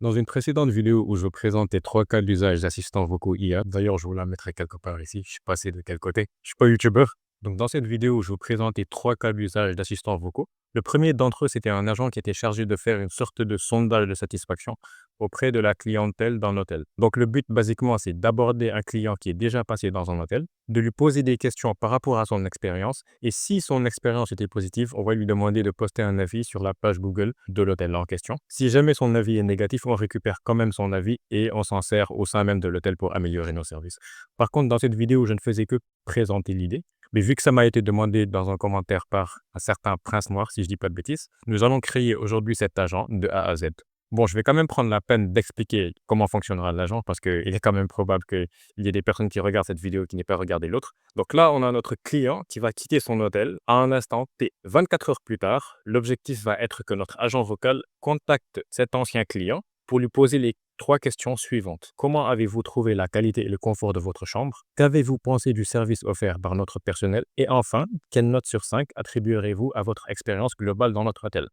Dans une précédente vidéo où je vous présentais 3 cas d'usage d'assistants vocaux IA, d'ailleurs je vous la mettrai quelque part ici, je sais pas c'est de quel côté, je suis pas youtubeur. Donc dans cette vidéo, je vous présentais 3 cas d'usage d'assistants vocaux. Le premier d'entre eux, c'était un agent qui était chargé de faire une sorte de sondage de satisfaction auprès de la clientèle d'un hôtel. Donc le but basiquement, c'est d'aborder un client qui est déjà passé dans un hôtel, de lui poser des questions par rapport à son expérience, et si son expérience était positive, on va lui demander de poster un avis sur la page Google de l'hôtel en question. Si jamais son avis est négatif, on récupère quand même son avis et on s'en sert au sein même de l'hôtel pour améliorer nos services. Par contre, dans cette vidéo, je ne faisais que présenter l'idée, mais vu que ça m'a été demandé dans un commentaire par un certain Prince Noir, si je dis pas de bêtises, nous allons créer aujourd'hui cet agent de A à Z. Bon, je vais quand même prendre la peine d'expliquer comment fonctionnera l'agent parce qu'il est quand même probable qu'il y ait des personnes qui regardent cette vidéo qui n'aient pas regardé l'autre. Donc là, on a notre client qui va quitter son hôtel à un instant T. 24 heures plus tard, l'objectif va être que notre agent vocal contacte cet ancien client pour lui poser les 3 questions suivantes. Comment avez-vous trouvé la qualité et le confort de votre chambre? Qu'avez-vous pensé du service offert par notre personnel? Et enfin, quelle note sur 5 attribuerez-vous à votre expérience globale dans notre hôtel?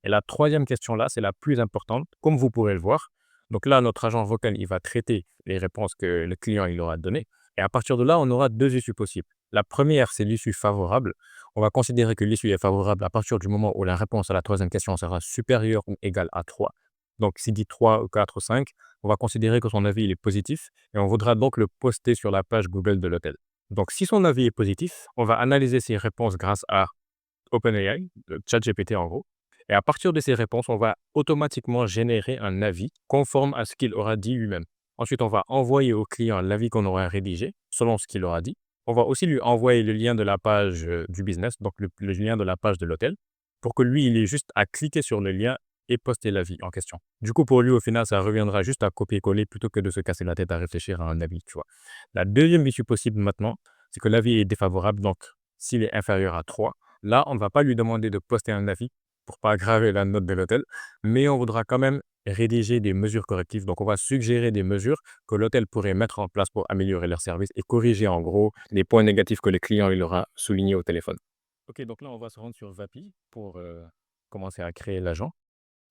Et la troisième question là, c'est la plus importante, comme vous pourrez le voir. Donc là, notre agent vocal, il va traiter les réponses que le client il aura données. Et à partir de là, on aura 2 issues possibles. La première, c'est l'issue favorable. On va considérer que l'issue est favorable à partir du moment où la réponse à la troisième question sera supérieure ou égale à 3. Donc, s'il dit 3 ou 4 ou 5, on va considérer que son avis il est positif et on voudra donc le poster sur la page Google de l'hôtel. Donc, si son avis est positif, on va analyser ses réponses grâce à OpenAI, le ChatGPT en gros. Et à partir de ces réponses, on va automatiquement générer un avis conforme à ce qu'il aura dit lui-même. Ensuite, on va envoyer au client l'avis qu'on aura rédigé selon ce qu'il aura dit. On va aussi lui envoyer le lien de la page du business, donc le lien de la page de l'hôtel, pour que lui, il ait juste à cliquer sur le lien et poster l'avis en question. Du coup, pour lui, au final, ça reviendra juste à copier-coller plutôt que de se casser la tête à réfléchir à un avis, tu vois. La deuxième issue possible maintenant, c'est que l'avis est défavorable, donc s'il est inférieur à 3, là, on ne va pas lui demander de poster un avis pour pas aggraver la note de l'hôtel, mais on voudra quand même rédiger des mesures correctives. Donc, on va suggérer des mesures que l'hôtel pourrait mettre en place pour améliorer leur service et corriger en gros les points négatifs que le client il aura soulignés au téléphone. Ok, donc là, on va se rendre sur Vapi pour commencer à créer l'agent.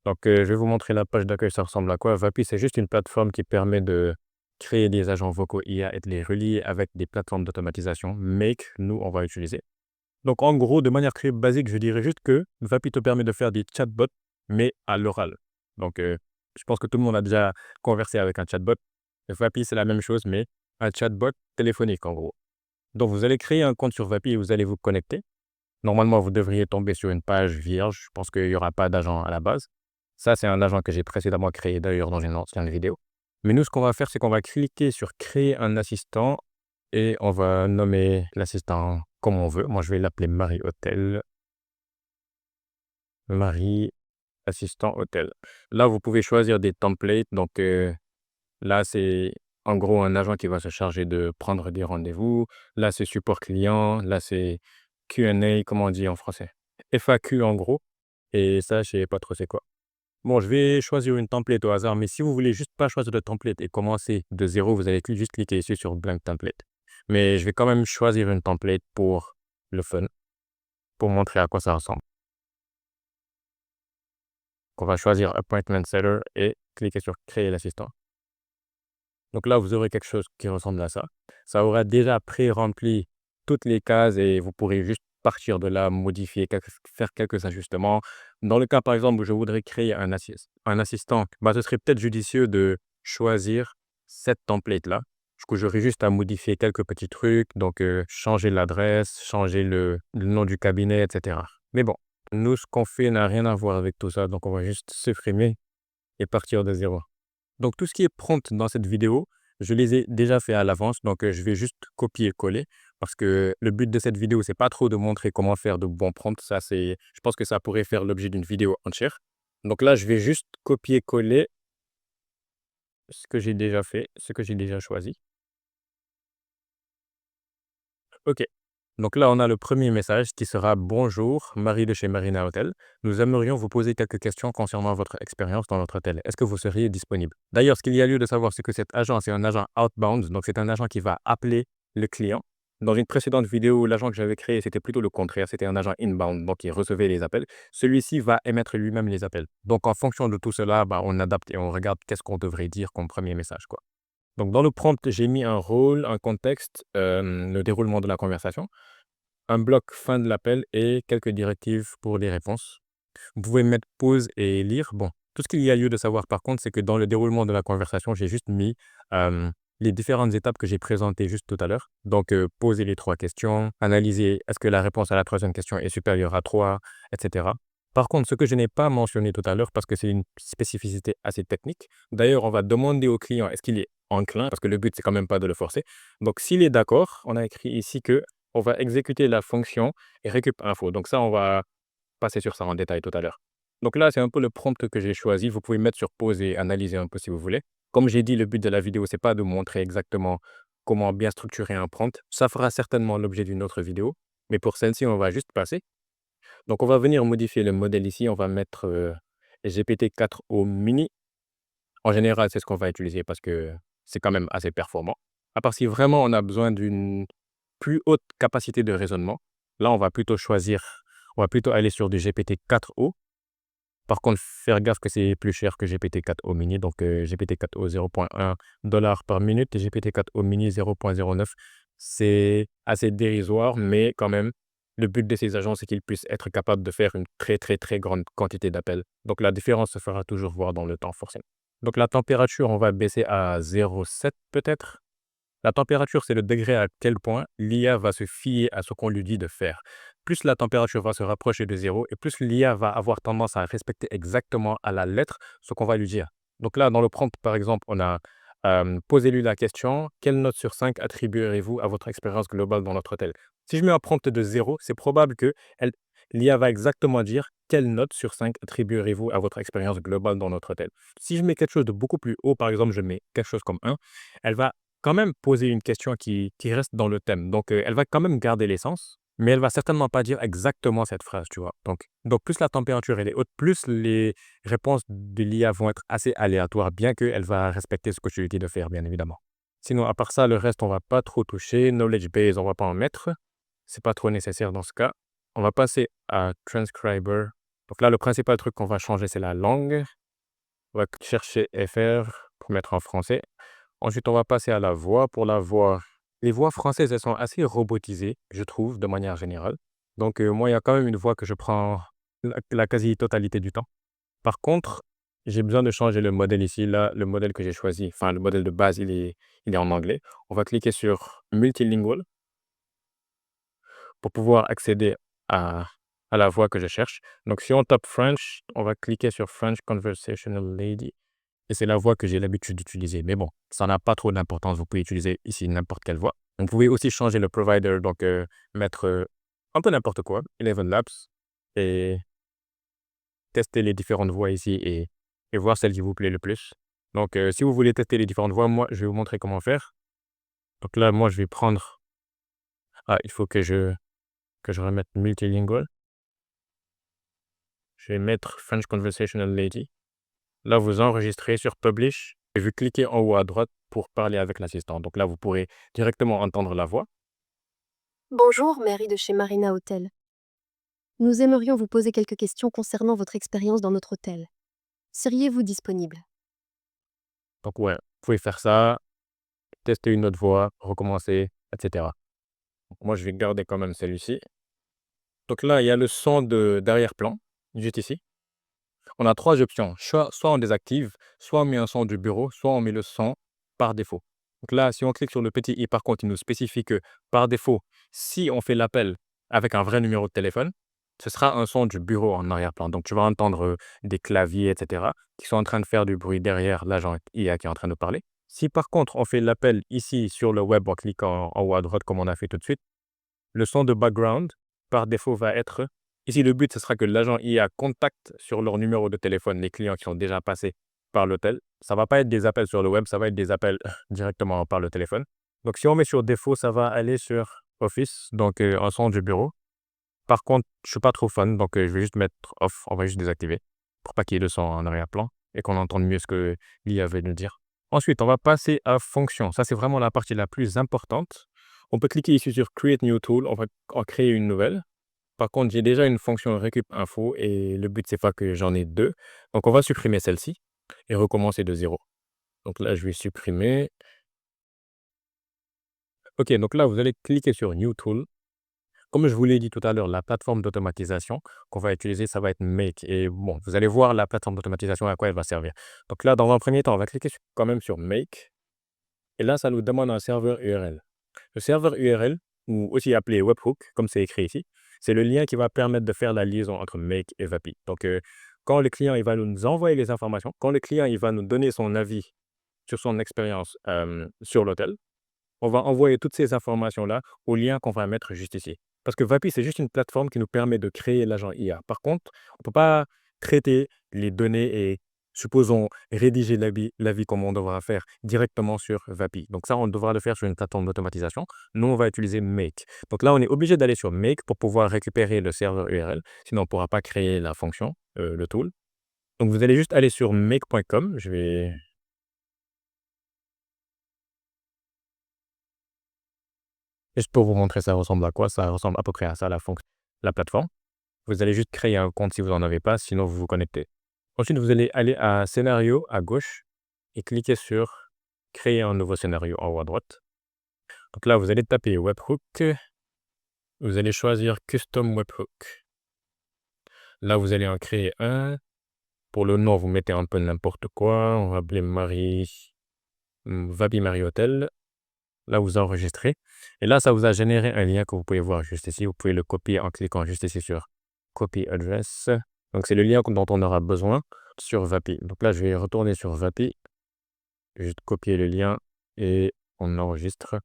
Donc, je vais vous montrer la page d'accueil, ça ressemble à quoi. Vapi, c'est juste une plateforme qui permet de créer des agents vocaux IA et de les relier avec des plateformes d'automatisation. Make, nous, on va utiliser. Donc, en gros, de manière très basique, je dirais juste que Vapi te permet de faire des chatbots, mais à l'oral. Donc, je pense que tout le monde a déjà conversé avec un chatbot. Vapi, c'est la même chose, mais un chatbot téléphonique, en gros. Donc, vous allez créer un compte sur Vapi et vous allez vous connecter. Normalement, vous devriez tomber sur une page vierge. Je pense qu'il n'y aura pas d'agent à la base. Ça, c'est un agent que j'ai précédemment créé d'ailleurs dans une ancienne vidéo. Mais nous, ce qu'on va faire, c'est qu'on va cliquer sur créer un assistant et on va nommer l'assistant comme on veut. Moi, je vais l'appeler Marie Hôtel. Marie Assistant Hôtel. Là, vous pouvez choisir des templates. Donc, là, c'est en gros un agent qui va se charger de prendre des rendez-vous. Là, c'est support client. Là, c'est Q&A, comment on dit en français? FAQ en gros. Et ça, je sais pas trop c'est quoi. Bon, je vais choisir une template au hasard, mais si vous voulez juste pas choisir de template et commencer de zéro, vous allez juste cliquer ici sur Blank Template. Mais je vais quand même choisir une template pour le fun, pour montrer à quoi ça ressemble. On va choisir Appointment Setter et cliquer sur Créer l'assistant. Donc là, vous aurez quelque chose qui ressemble à ça. Ça aura déjà pré-rempli toutes les cases et vous pourrez juste partir de là, modifier, faire quelques ajustements. Dans le cas, par exemple, où je voudrais créer un assistant, bah, ce serait peut-être judicieux de choisir cette template-là. Du coup, j'aurais juste à modifier quelques petits trucs, donc changer l'adresse, changer le nom du cabinet, etc. Mais bon, nous, ce qu'on fait n'a rien à voir avec tout ça, donc on va juste supprimer et partir de zéro. Donc tout ce qui est prompt dans cette vidéo, je les ai déjà fait à l'avance, donc je vais juste copier-coller parce que le but de cette vidéo, c'est pas trop de montrer comment faire de bons prompts. Ça, je pense que ça pourrait faire l'objet d'une vidéo entière. Donc là, je vais juste copier-coller ce que j'ai déjà fait, ce que j'ai déjà choisi. OK. Donc là, on a le premier message qui sera: «Bonjour, Marie de chez Marina Hotel. Nous aimerions vous poser quelques questions concernant votre expérience dans notre hôtel. Est-ce que vous seriez disponible?» D'ailleurs, ce qu'il y a lieu de savoir, c'est que cet agent, c'est un agent outbound, donc c'est un agent qui va appeler le client. Dans une précédente vidéo, l'agent que j'avais créé, c'était plutôt le contraire. C'était un agent inbound, donc il recevait les appels. Celui-ci va émettre lui-même les appels. Donc, en fonction de tout cela, bah, on adapte et on regarde qu'est-ce qu'on devrait dire comme premier message, quoi. Donc, dans le prompt, j'ai mis un rôle, un contexte, le déroulement de la conversation, un bloc fin de l'appel et quelques directives pour les réponses. Vous pouvez mettre pause et lire. Bon, tout ce qu'il y a lieu de savoir par contre, c'est que dans le déroulement de la conversation, j'ai juste mis les différentes étapes que j'ai présentées juste tout à l'heure. Donc, poser les 3 questions, analyser est-ce que la réponse à la troisième question est supérieure à 3, etc. Par contre, ce que je n'ai pas mentionné tout à l'heure, parce que c'est une spécificité assez technique, d'ailleurs, on va demander au client est-ce qu'il est enclin, parce que le but, c'est quand même pas de le forcer. Donc, s'il est d'accord, on a écrit ici que on va exécuter la fonction et récup info. Donc ça, on va passer sur ça en détail tout à l'heure. Donc là, c'est un peu le prompt que j'ai choisi. Vous pouvez mettre sur pause et analyser un peu si vous voulez. Comme j'ai dit, le but de la vidéo, c'est pas de montrer exactement comment bien structurer un prompt. Ça fera certainement l'objet d'une autre vidéo. Mais pour celle-ci, on va juste passer. Donc, on va venir modifier le modèle ici. On va mettre GPT-4o mini. En général, c'est ce qu'on va utiliser parce que c'est quand même assez performant. À part si vraiment on a besoin d'une plus haute capacité de raisonnement, là, on va plutôt aller sur du GPT-4o. Par contre, faire gaffe que c'est plus cher que GPT-4o mini. Donc, GPT-4o 0,1 $ par minute et GPT-4o mini 0,09. C'est assez dérisoire, mais quand même, le but de ces agents, c'est qu'ils puissent être capables de faire une très, très, très grande quantité d'appels. Donc, la différence se fera toujours voir dans le temps, forcément. Donc, la température, on va baisser à 0,7 peut-être. La température, c'est le degré à quel point l'IA va se fier à ce qu'on lui dit de faire. Plus la température va se rapprocher de zéro et plus l'IA va avoir tendance à respecter exactement à la lettre ce qu'on va lui dire. Donc là, dans le prompt, par exemple, on a posez-lui la question, quelle note sur 5 attribuerez-vous à votre expérience globale dans notre hôtel? Si je mets un prompt de zéro, c'est probable que l'IA va exactement dire quelle note sur 5 attribuerez-vous à votre expérience globale dans notre hôtel. Si je mets quelque chose de beaucoup plus haut, par exemple, je mets quelque chose comme 1, elle va quand même poser une question qui reste dans le thème. Donc, elle va quand même garder l'essence, mais elle va certainement pas dire exactement cette phrase, tu vois? Donc plus la température elle est haute, plus les réponses de l'IA vont être assez aléatoires, bien qu'elle va respecter ce que tu lui dis de faire, bien évidemment. Sinon, à part ça, le reste, on va pas trop toucher. Knowledge base, on va pas en mettre. C'est pas trop nécessaire dans ce cas. On va passer à transcriber. Donc là, le principal truc qu'on va changer, c'est la langue. On va chercher FR pour mettre en français. Ensuite, on va passer à la voix. Pour la voix, les voix françaises, elles sont assez robotisées, je trouve, de manière générale. Donc, moi, il y a quand même une voix que je prends la quasi-totalité du temps. Par contre, j'ai besoin de changer le modèle ici. Là, le modèle que j'ai choisi, enfin, le modèle de base, il est en anglais. On va cliquer sur Multilingual pour pouvoir accéder à, à la voix que je cherche. Donc, si on tape French, on va cliquer sur French Conversational Lady. Et c'est la voix que j'ai l'habitude d'utiliser. Mais bon, ça n'a pas trop d'importance. Vous pouvez utiliser ici n'importe quelle voix. Vous pouvez aussi changer le provider, donc mettre un peu n'importe quoi, Eleven Labs, et tester les différentes voix ici et voir celle qui vous plaît le plus. Donc, si vous voulez tester les différentes voix, moi, je vais vous montrer comment faire. Donc là, moi, je vais prendre... Ah, il faut que je remette multilingual. Je vais mettre French Conversational Lady. Là, vous enregistrez sur Publish et vous cliquez en haut à droite pour parler avec l'assistant. Donc là, vous pourrez directement entendre la voix. Bonjour, Mary de chez Marina Hotel. Nous aimerions vous poser quelques questions concernant votre expérience dans notre hôtel. Seriez-vous disponible? Donc ouais, vous pouvez faire ça, tester une autre voix, recommencer, etc. Donc, moi, je vais garder quand même celui-ci. Donc là, il y a le son d'arrière-plan, juste ici. On a 3 options. Soit on désactive, soit on met un son du bureau, soit on met le son par défaut. Donc là, si on clique sur le petit i, par contre, il nous spécifie que par défaut, si on fait l'appel avec un vrai numéro de téléphone, ce sera un son du bureau en arrière-plan. Donc tu vas entendre des claviers, etc., qui sont en train de faire du bruit derrière l'agent IA qui est en train de parler. Si par contre, on fait l'appel ici sur le web en cliquant en haut à droite, comme on a fait tout de suite, le son de background, par défaut, va être... Ici, le but, ce sera que l'agent IA contacte sur leur numéro de téléphone les clients qui sont déjà passés par l'hôtel. Ça ne va pas être des appels sur le web, ça va être des appels directement par le téléphone. Donc, si on met sur défaut, ça va aller sur Office, donc un son du bureau. Par contre, je ne suis pas trop fan, donc je vais juste mettre off, on va juste désactiver pour pas qu'il y ait de son en arrière-plan et qu'on entende mieux ce que l'IA veut nous dire. Ensuite, on va passer à fonction. Ça, c'est vraiment la partie la plus importante. On peut cliquer ici sur Create New Tool, on va en créer une nouvelle. Par contre, j'ai déjà une fonction récup info et le but, c'est pas que j'en ai deux. Donc, on va supprimer celle-ci et recommencer de zéro. Donc là, je vais supprimer. OK, donc là, vous allez cliquer sur New Tool. Comme je vous l'ai dit tout à l'heure, la plateforme d'automatisation qu'on va utiliser, ça va être Make. Et bon, vous allez voir la plateforme d'automatisation à quoi elle va servir. Donc là, dans un premier temps, on va cliquer quand même sur Make. Et là, ça nous demande un serveur URL. Le serveur URL, ou aussi appelé webhook, comme c'est écrit ici, c'est le lien qui va permettre de faire la liaison entre Make et Vapi. Donc, quand le client il va nous envoyer les informations, quand le client il va nous donner son avis sur son expérience sur l'hôtel, on va envoyer toutes ces informations-là au lien qu'on va mettre juste ici. Parce que Vapi, c'est juste une plateforme qui nous permet de créer l'agent IA. Par contre, on ne peut pas traiter les données et, supposons, rédiger l'avis comme on devra faire directement sur Vapi. Donc ça, on devra le faire sur une plateforme d'automatisation. Nous, on va utiliser Make. Donc là, on est obligé d'aller sur Make pour pouvoir récupérer le serveur URL. Sinon, on ne pourra pas créer la fonction, le tool. Donc, vous allez juste aller sur make.com. Je vais juste pour vous montrer ça ressemble à quoi. Ça ressemble à peu près à ça, la plateforme. Vous allez juste créer un compte si vous n'en avez pas, sinon vous vous connectez. Ensuite, vous allez aller à Scénario à gauche et cliquer sur Créer un nouveau scénario en haut à droite. Donc là, vous allez taper Webhook. Vous allez choisir Custom Webhook. Là, vous allez en créer un. Pour le nom, vous mettez un peu n'importe quoi. On va appeler Vapi Marie Hotel. Là, vous enregistrez. Et là, ça vous a généré un lien que vous pouvez voir juste ici. Vous pouvez le copier en cliquant juste ici sur Copy Address. Donc, c'est le lien dont on aura besoin sur Vapi. Donc là, je vais retourner sur Vapi. Juste copier le lien et on enregistre.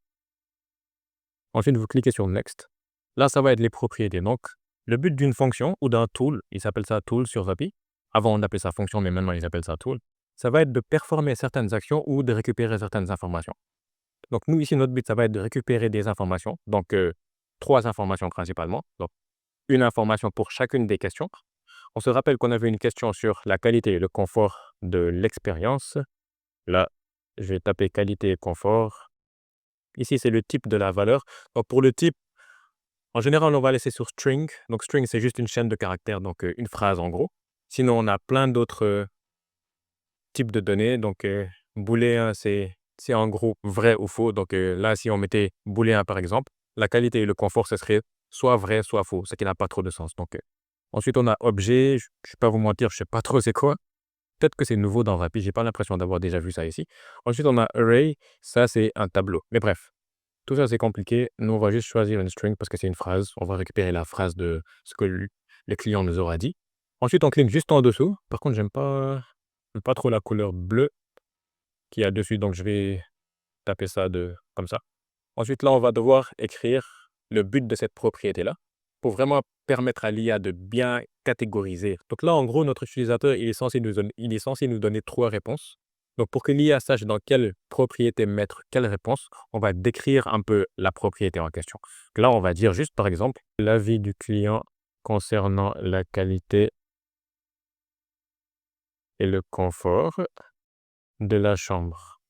Ensuite, vous cliquez sur Next. Là, ça va être les propriétés. Donc, le but d'une fonction ou d'un tool, il s'appelle ça tool sur Vapi. Avant, on appelait ça fonction, mais maintenant, ils appellent ça tool. Ça va être de performer certaines actions ou de récupérer certaines informations. Donc, nous, ici, notre but, ça va être de récupérer des informations. Donc, 3 informations principalement. Donc, une information pour chacune des questions. On se rappelle qu'on avait une question sur la qualité et le confort de l'expérience. Là, je vais taper qualité et confort. Ici, c'est le type de la valeur. Donc, pour le type, en général, on va laisser sur string. Donc, string, c'est juste une chaîne de caractères, donc une phrase en gros. Sinon, on a plein d'autres types de données. Donc, booléen, c'est en gros vrai ou faux. Donc, là, si on mettait booléen, par exemple, la qualité et le confort, ce serait soit vrai, soit faux, ce qui n'a pas trop de sens. Donc, ensuite, on a objet. Je ne vais pas vous mentir, je ne sais pas trop c'est quoi. Peut-être que c'est nouveau dans Vapi, j'ai pas l'impression d'avoir déjà vu ça ici. Ensuite, on a array, ça c'est un tableau. Mais bref, tout ça c'est compliqué. Nous, on va juste choisir une string parce que c'est une phrase. On va récupérer la phrase de ce que le client nous aura dit. Ensuite, on clique juste en dessous. Par contre, j'aime pas trop la couleur bleue qu'il y a dessus, donc je vais taper ça comme ça. Ensuite, là, on va devoir écrire le but de cette propriété-là pour vraiment permettre à l'IA de bien catégoriser. Donc là, en gros, notre utilisateur, il est censé nous donner 3 réponses. Donc pour que l'IA sache dans quelle propriété mettre quelle réponse, on va décrire un peu la propriété en question. Donc là, on va dire juste, par exemple, l'avis du client concernant la qualité et le confort de la chambre.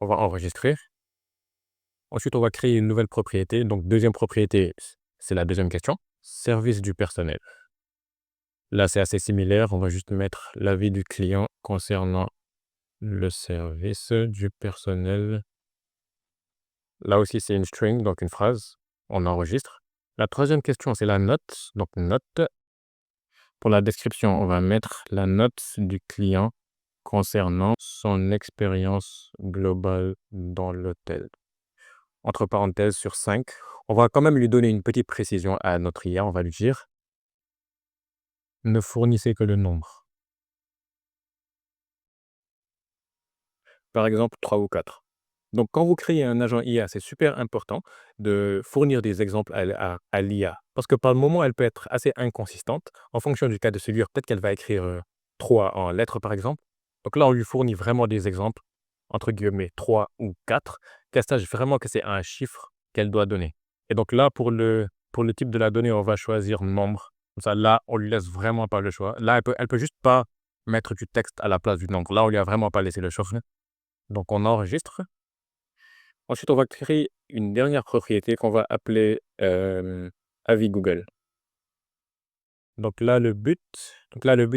On va enregistrer. Ensuite, on va créer une nouvelle propriété. Donc, deuxième propriété, c'est la deuxième question. Service du personnel. Là, c'est assez similaire. On va juste mettre l'avis du client concernant le service du personnel. Là aussi, c'est une string, donc une phrase. On enregistre. La troisième question, c'est la note. Donc, note. Pour la description, on va mettre la note du client concernant son expérience globale dans l'hôtel. Entre parenthèses sur 5. On va quand même lui donner une petite précision à notre IA. On va lui dire ne fournissez que le nombre. Par exemple, 3 ou 4. Donc, quand vous créez un agent IA, c'est super important de fournir des exemples à l'IA. Parce que par le moment, elle peut être assez inconsistante. En fonction du cas de figure, peut-être qu'elle va écrire 3 en lettres, par exemple. Donc là, on lui fournit vraiment des exemples, entre guillemets, 3 ou 4, qu'elle sache vraiment que c'est un chiffre qu'elle doit donner. Et donc là, pour le type de la donnée, on va choisir nombre. Comme ça, là, on lui laisse vraiment pas le choix. Là, elle peut juste pas mettre du texte à la place du nombre. Là, on lui a vraiment pas laissé le choix. Donc, on enregistre. Ensuite, on va créer une dernière propriété qu'on va appeler avis Google. Donc là, le but,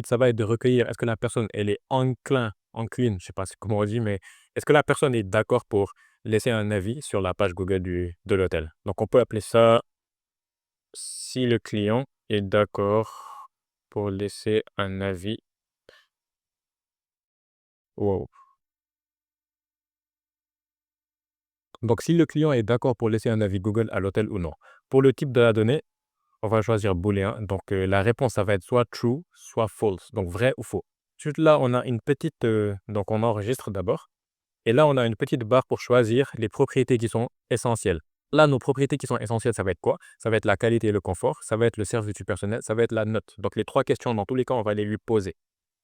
ça va être de recueillir, est-ce que la personne, elle est encline, je sais pas comment on dit, mais est-ce que la personne est d'accord pour laisser un avis sur la page Google de l'hôtel. Donc on peut appeler ça si le client est d'accord pour laisser un avis. Wow. Donc si le client est d'accord pour laisser un avis Google à l'hôtel ou non. Pour le type de la donnée, on va choisir booléen. Donc la réponse, ça va être soit true, soit false. Donc vrai ou faux. Ensuite, là, on a une petite... donc on enregistre d'abord. Et là, on a une petite barre pour choisir les propriétés qui sont essentielles. Là, nos propriétés qui sont essentielles, ça va être quoi? Ça va être la qualité et le confort, ça va être le service du personnel, ça va être la note. Donc les 3 questions, dans tous les cas, on va les lui poser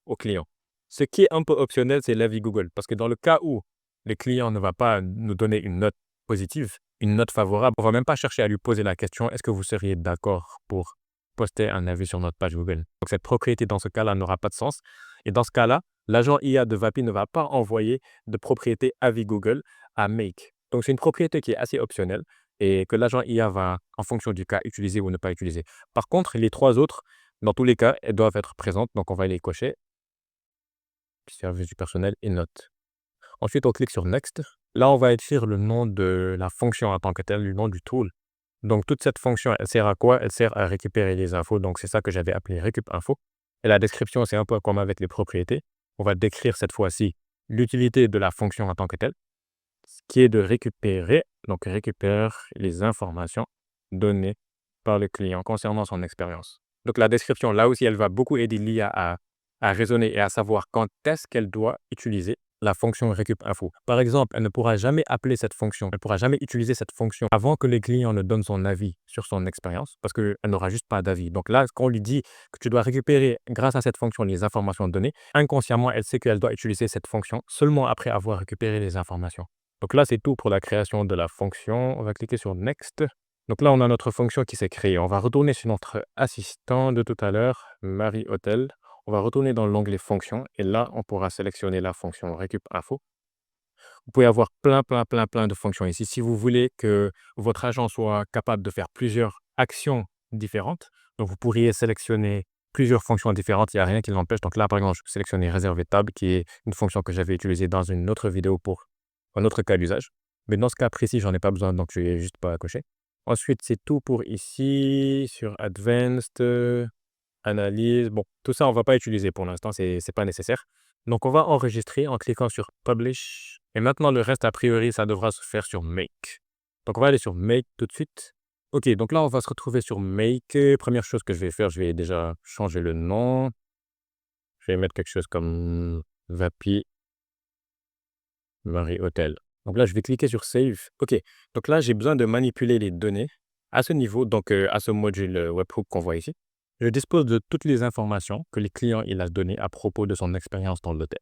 au client. Ce qui est un peu optionnel, c'est l'avis Google. Parce que dans le cas où le client ne va pas nous donner une note positive, une note favorable, on ne va même pas chercher à lui poser la question, est-ce que vous seriez d'accord pour poster un avis sur notre page Google? Donc cette propriété, dans ce cas-là, n'aura pas de sens. Et dans ce cas-là, l'agent IA de Vapi ne va pas envoyer de propriété avis Google à Make. Donc c'est une propriété qui est assez optionnelle et que l'agent IA va, en fonction du cas, utiliser ou ne pas utiliser. Par contre, les 3 autres, dans tous les cas, elles doivent être présentes, donc on va les cocher. Service du personnel et notes. Ensuite, on clique sur Next. Là, on va écrire le nom de la fonction en tant que telle, le nom du tool. Donc, toute cette fonction, elle sert à quoi? Elle sert à récupérer les infos. Donc, c'est ça que j'avais appelé récup info. Et la description, c'est un peu comme avec les propriétés. On va décrire cette fois-ci l'utilité de la fonction en tant que telle, ce qui est de récupérer, donc récupère les informations données par le client concernant son expérience. Donc, la description, là aussi, elle va beaucoup aider l'IA à raisonner et à savoir quand est-ce qu'elle doit utiliser la fonction récup info. Par exemple, elle ne pourra jamais appeler cette fonction, elle ne pourra jamais utiliser cette fonction avant que le client ne donne son avis sur son expérience parce qu'elle n'aura juste pas d'avis. Donc là, quand on lui dit que tu dois récupérer grâce à cette fonction les informations données, inconsciemment, elle sait qu'elle doit utiliser cette fonction seulement après avoir récupéré les informations. Donc là, c'est tout pour la création de la fonction. On va cliquer sur Next. Donc là, on a notre fonction qui s'est créée. On va retourner sur notre assistant de tout à l'heure, Marie Hotel. On va retourner dans l'onglet Fonctions et là, on pourra sélectionner la fonction Récup Info. Vous pouvez avoir plein de fonctions ici. Si vous voulez que votre agent soit capable de faire plusieurs actions différentes, donc vous pourriez sélectionner plusieurs fonctions différentes. Il n'y a rien qui l'empêche. Donc là, par exemple, je peux sélectionner Réserver table, qui est une fonction que j'avais utilisée dans une autre vidéo pour un autre cas d'usage. Mais dans ce cas précis, j'en ai pas besoin, donc je vais juste pas cocher. Ensuite, c'est tout pour ici, sur Advanced, Analyse. Bon, tout ça, on va pas utiliser pour l'instant, c'est pas nécessaire. Donc, on va enregistrer en cliquant sur Publish. Et maintenant, le reste, a priori, ça devra se faire sur Make. Donc, on va aller sur Make tout de suite. Ok, donc là, on va se retrouver sur Make. Première chose que je vais faire, je vais déjà changer le nom. Je vais mettre quelque chose comme Vapi Marie Hotel. Donc là, je vais cliquer sur Save. Ok, donc là, j'ai besoin de manipuler les données à ce niveau, donc à ce module webhook qu'on voit ici. Je dispose de toutes les informations que le client il a données à propos de son expérience dans l'hôtel.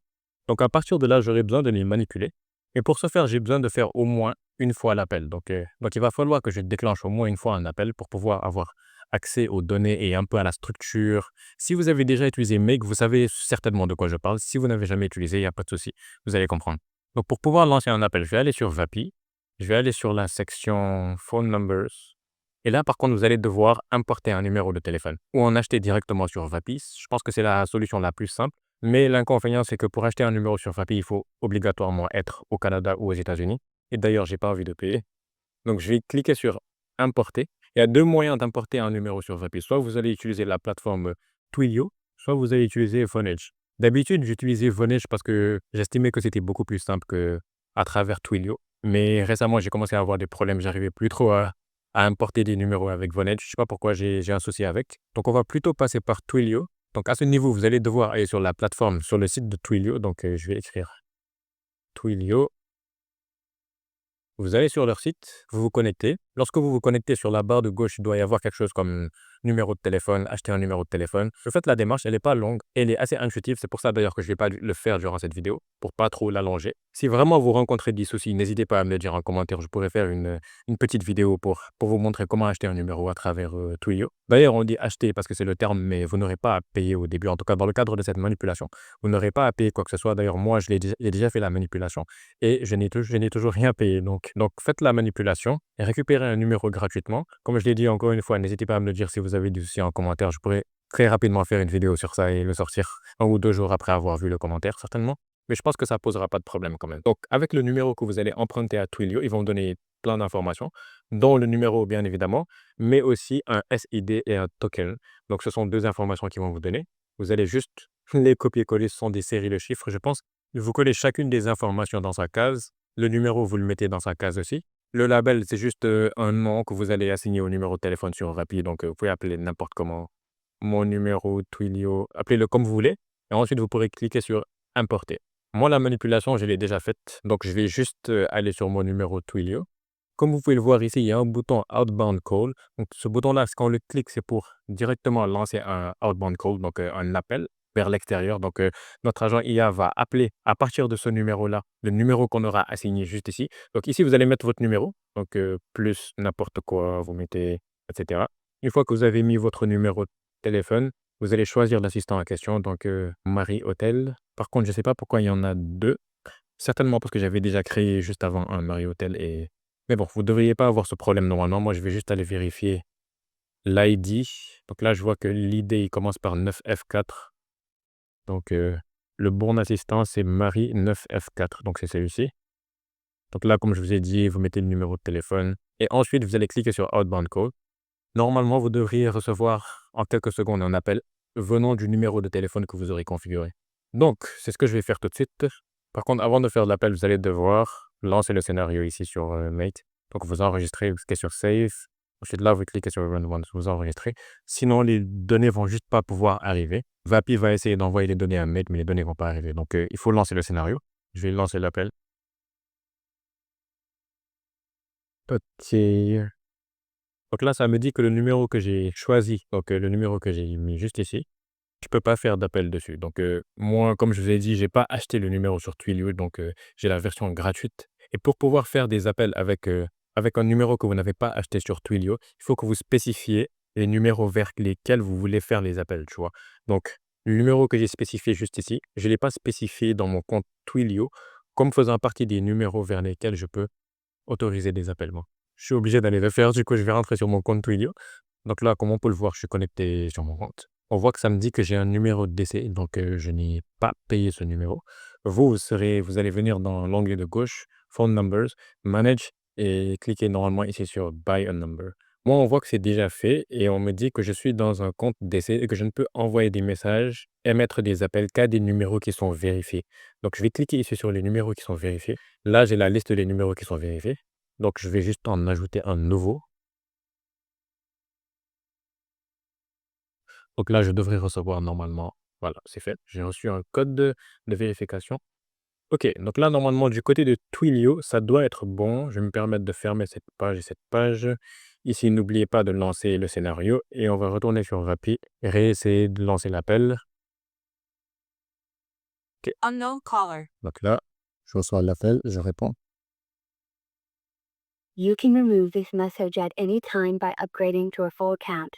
Donc à partir de là, j'aurai besoin de les manipuler. Et pour ce faire, j'ai besoin de faire au moins une fois l'appel. Donc il va falloir que je déclenche au moins une fois un appel pour pouvoir avoir accès aux données et un peu à la structure. Si vous avez déjà utilisé Make, vous savez certainement de quoi je parle. Si vous n'avez jamais utilisé, il n'y a pas de souci. Vous allez comprendre. Donc, pour pouvoir lancer un appel, je vais aller sur Vapi. Je vais aller sur la section Phone Numbers. Et là, par contre, vous allez devoir importer un numéro de téléphone ou en acheter directement sur Vapi. Je pense que c'est la solution la plus simple. Mais l'inconvénient, c'est que pour acheter un numéro sur Vapi, il faut obligatoirement être au Canada ou aux États-Unis. Et d'ailleurs, je n'ai pas envie de payer. Donc, je vais cliquer sur Importer. Il y a 2 moyens d'importer un numéro sur Vapi. Soit vous allez utiliser la plateforme Twilio, soit vous allez utiliser Vonage. D'habitude, j'utilisais Vonage parce que j'estimais que c'était beaucoup plus simple qu'à travers Twilio. Mais récemment, j'ai commencé à avoir des problèmes. J'arrivais plus trop à importer des numéros avec Vonage. Je ne sais pas pourquoi j'ai un souci avec. Donc, on va plutôt passer par Twilio. Donc, à ce niveau, vous allez devoir aller sur la plateforme, sur le site de Twilio. Donc, je vais écrire Twilio. Vous allez sur leur site, vous vous connectez. Lorsque vous vous connectez sur la barre de gauche, il doit y avoir quelque chose comme numéro de téléphone, acheter un numéro de téléphone. Je fais la démarche, elle n'est pas longue, elle est assez intuitive. C'est pour ça d'ailleurs que je ne vais pas le faire durant cette vidéo, pour pas trop l'allonger. Si vraiment vous rencontrez des soucis, n'hésitez pas à me le dire en commentaire. Je pourrais faire une petite vidéo pour vous montrer comment acheter un numéro à travers Twilio. D'ailleurs, on dit acheter parce que c'est le terme, mais vous n'aurez pas à payer au début. En tout cas, dans le cadre de cette manipulation, vous n'aurez pas à payer quoi que ce soit. D'ailleurs, moi, j'ai déjà fait la manipulation et je n'ai toujours rien payé. Donc, faites la manipulation et récupérez un numéro gratuitement. Comme je l'ai dit encore une fois, n'hésitez pas à me le dire si vous avez des soucis en commentaire. Je pourrais très rapidement faire une vidéo sur ça et le sortir 1 ou 2 jours après avoir vu le commentaire, certainement. Mais je pense que ça ne posera pas de problème quand même. Donc, avec le numéro que vous allez emprunter à Twilio, ils vont vous donner plein d'informations, dont le numéro, bien évidemment, mais aussi un SID et un token. Donc, ce sont 2 informations qu'ils vont vous donner. Vous allez juste les copier-coller. Ce sont des séries de chiffres, je pense. Vous collez chacune des informations dans sa case. Le numéro, vous le mettez dans sa case aussi. Le label, c'est juste un nom que vous allez assigner au numéro de téléphone sur Rappi. Donc, vous pouvez appeler n'importe comment. Mon numéro Twilio, appelez-le comme vous voulez. Et ensuite, vous pourrez cliquer sur importer. Moi, la manipulation, je l'ai déjà faite. Donc, je vais juste aller sur mon numéro Twilio. Comme vous pouvez le voir ici, il y a un bouton Outbound Call. Donc, ce bouton-là, quand on le clique, c'est pour directement lancer un Outbound Call, donc un appel vers l'extérieur. Donc, notre agent IA va appeler à partir de ce numéro-là, le numéro qu'on aura assigné juste ici. Donc, ici, vous allez mettre votre numéro, donc plus n'importe quoi, vous mettez, etc. Une fois que vous avez mis votre numéro de téléphone, vous allez choisir l'assistant en question, donc Marie Hôtel. Par contre, je ne sais pas pourquoi il y en a 2. Certainement parce que j'avais déjà créé juste avant un Marie Hôtel et mais bon, vous ne devriez pas avoir ce problème normalement. Moi, je vais juste aller vérifier l'ID. Donc là, je vois que l'ID, il commence par 9F4. Donc, le bon assistant, c'est Marie 9F4. Donc, c'est celui-ci. Donc là, comme je vous ai dit, vous mettez le numéro de téléphone et ensuite, vous allez cliquer sur Outbound Call. Normalement, vous devriez recevoir en quelques secondes un appel venant du numéro de téléphone que vous aurez configuré. Donc, c'est ce que je vais faire tout de suite. Par contre, avant de faire l'appel, vous allez devoir lancer le scénario ici sur Mate. Donc, vous enregistrez, vous cliquez sur Save. Ensuite, là, vous cliquez sur Run Once, vous enregistrez. Sinon, les données vont juste pas pouvoir arriver. Vapi va essayer d'envoyer les données à Mate, mais les données vont pas arriver. Donc, il faut lancer le scénario. Je vais lancer l'appel. Ok. Donc là, ça me dit que le numéro que j'ai choisi, donc le numéro que j'ai mis juste ici, je peux pas faire d'appel dessus. Donc, moi, comme je vous ai dit, j'ai pas acheté le numéro sur Twilio, donc j'ai la version gratuite. Et pour pouvoir faire des appels avec un numéro que vous n'avez pas acheté sur Twilio, il faut que vous spécifiez les numéros vers lesquels vous voulez faire les appels, tu vois. Donc, le numéro que j'ai spécifié juste ici, je ne l'ai pas spécifié dans mon compte Twilio comme faisant partie des numéros vers lesquels je peux autoriser des appels, moi. Je suis obligé d'aller le faire, du coup, je vais rentrer sur mon compte Twilio. Donc là, comme on peut le voir, je suis connecté sur mon compte. On voit que ça me dit que j'ai un numéro de décès, donc je n'ai pas payé ce numéro. Vous allez venir dans l'onglet de gauche, Phone Numbers, Manage, et cliquer normalement ici sur Buy a Number. Moi, on voit que c'est déjà fait et on me dit que je suis dans un compte décès et que je ne peux envoyer des messages, émettre des appels qu'à des numéros qui sont vérifiés. Donc, je vais cliquer ici sur les numéros qui sont vérifiés. Là, j'ai la liste des numéros qui sont vérifiés. Donc, je vais juste en ajouter un nouveau. Donc là, je devrais recevoir normalement. Voilà, c'est fait. J'ai reçu un code de vérification. Ok, donc là, normalement, du côté de Twilio, ça doit être bon. Je vais me permettre de fermer cette page et cette page. Ici, n'oubliez pas de lancer le scénario et on va retourner sur Rappi et réessayer de lancer l'appel. Ok, Unknown caller. donc là, je reçois l'appel, je réponds. You can remove this message at any time by upgrading to a full account.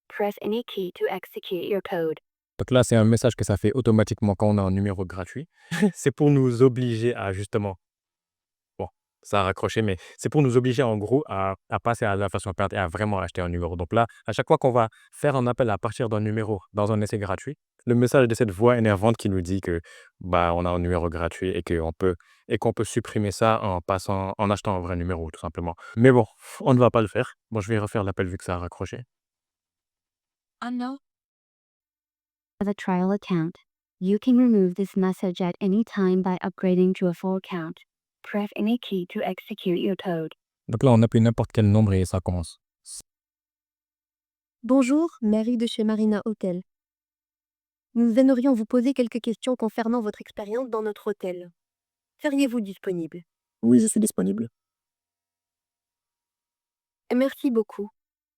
Press any key to execute your code. Donc là, c'est un message que ça fait automatiquement quand on a un numéro gratuit. C'est pour nous obliger à justement, bon, ça a raccroché, mais c'est pour nous obliger en gros à passer à la version payante et à vraiment acheter un numéro. Donc là, à chaque fois qu'on va faire un appel à partir d'un numéro dans un essai gratuit, le message de cette voix énervante qui nous dit que bah on a un numéro gratuit et qu'on peut supprimer ça en achetant un vrai numéro, tout simplement. Mais bon, on ne va pas le faire. Bon, je vais refaire l'appel vu que ça a raccroché. Unknown. As a trial account, you can remove this message at any time by upgrading to a full account. Press any key to execute your code. Donc là, on appuie n'importe quel nombre et ça commence. Bonjour, Mary de chez Marina Hôtel. Nous aimerions vous poser quelques questions concernant votre expérience dans notre hôtel. Seriez-vous disponible? Oui, je suis disponible. Merci beaucoup.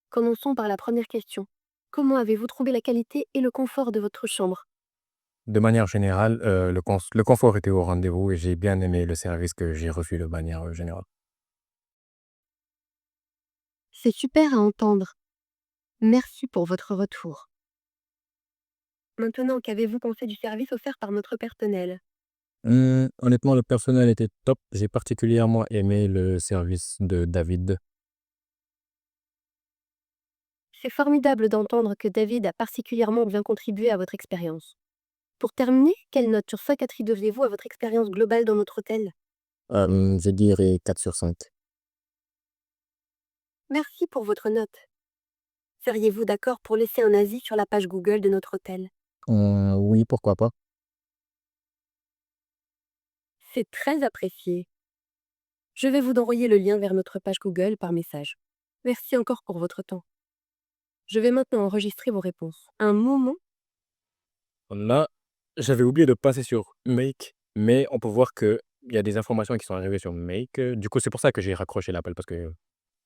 Commençons par la première question. Comment avez-vous trouvé la qualité et le confort de votre chambre? De manière générale, le confort était au rendez-vous et j'ai bien aimé le service que j'ai reçu de manière générale. C'est super à entendre. Merci pour votre retour. Maintenant, qu'avez-vous pensé du service offert par notre personnel? Honnêtement, le personnel était top. J'ai particulièrement aimé le service de David. C'est formidable d'entendre que David a particulièrement bien contribué à votre expérience. Pour terminer, quelle note sur 5 attribueriez-vous à votre expérience globale dans notre hôtel? Je dirais 4 sur 5. Merci pour votre note. Seriez-vous d'accord pour laisser un avis sur la page Google de notre hôtel? Oui, pourquoi pas. C'est très apprécié. Je vais vous envoyer le lien vers notre page Google par message. Merci encore pour votre temps. Je vais maintenant enregistrer vos réponses. Un moment. Là, j'avais oublié de passer sur Make, mais on peut voir qu'il y a des informations qui sont arrivées sur Make. Du coup, c'est pour ça que j'ai raccroché l'appel parce que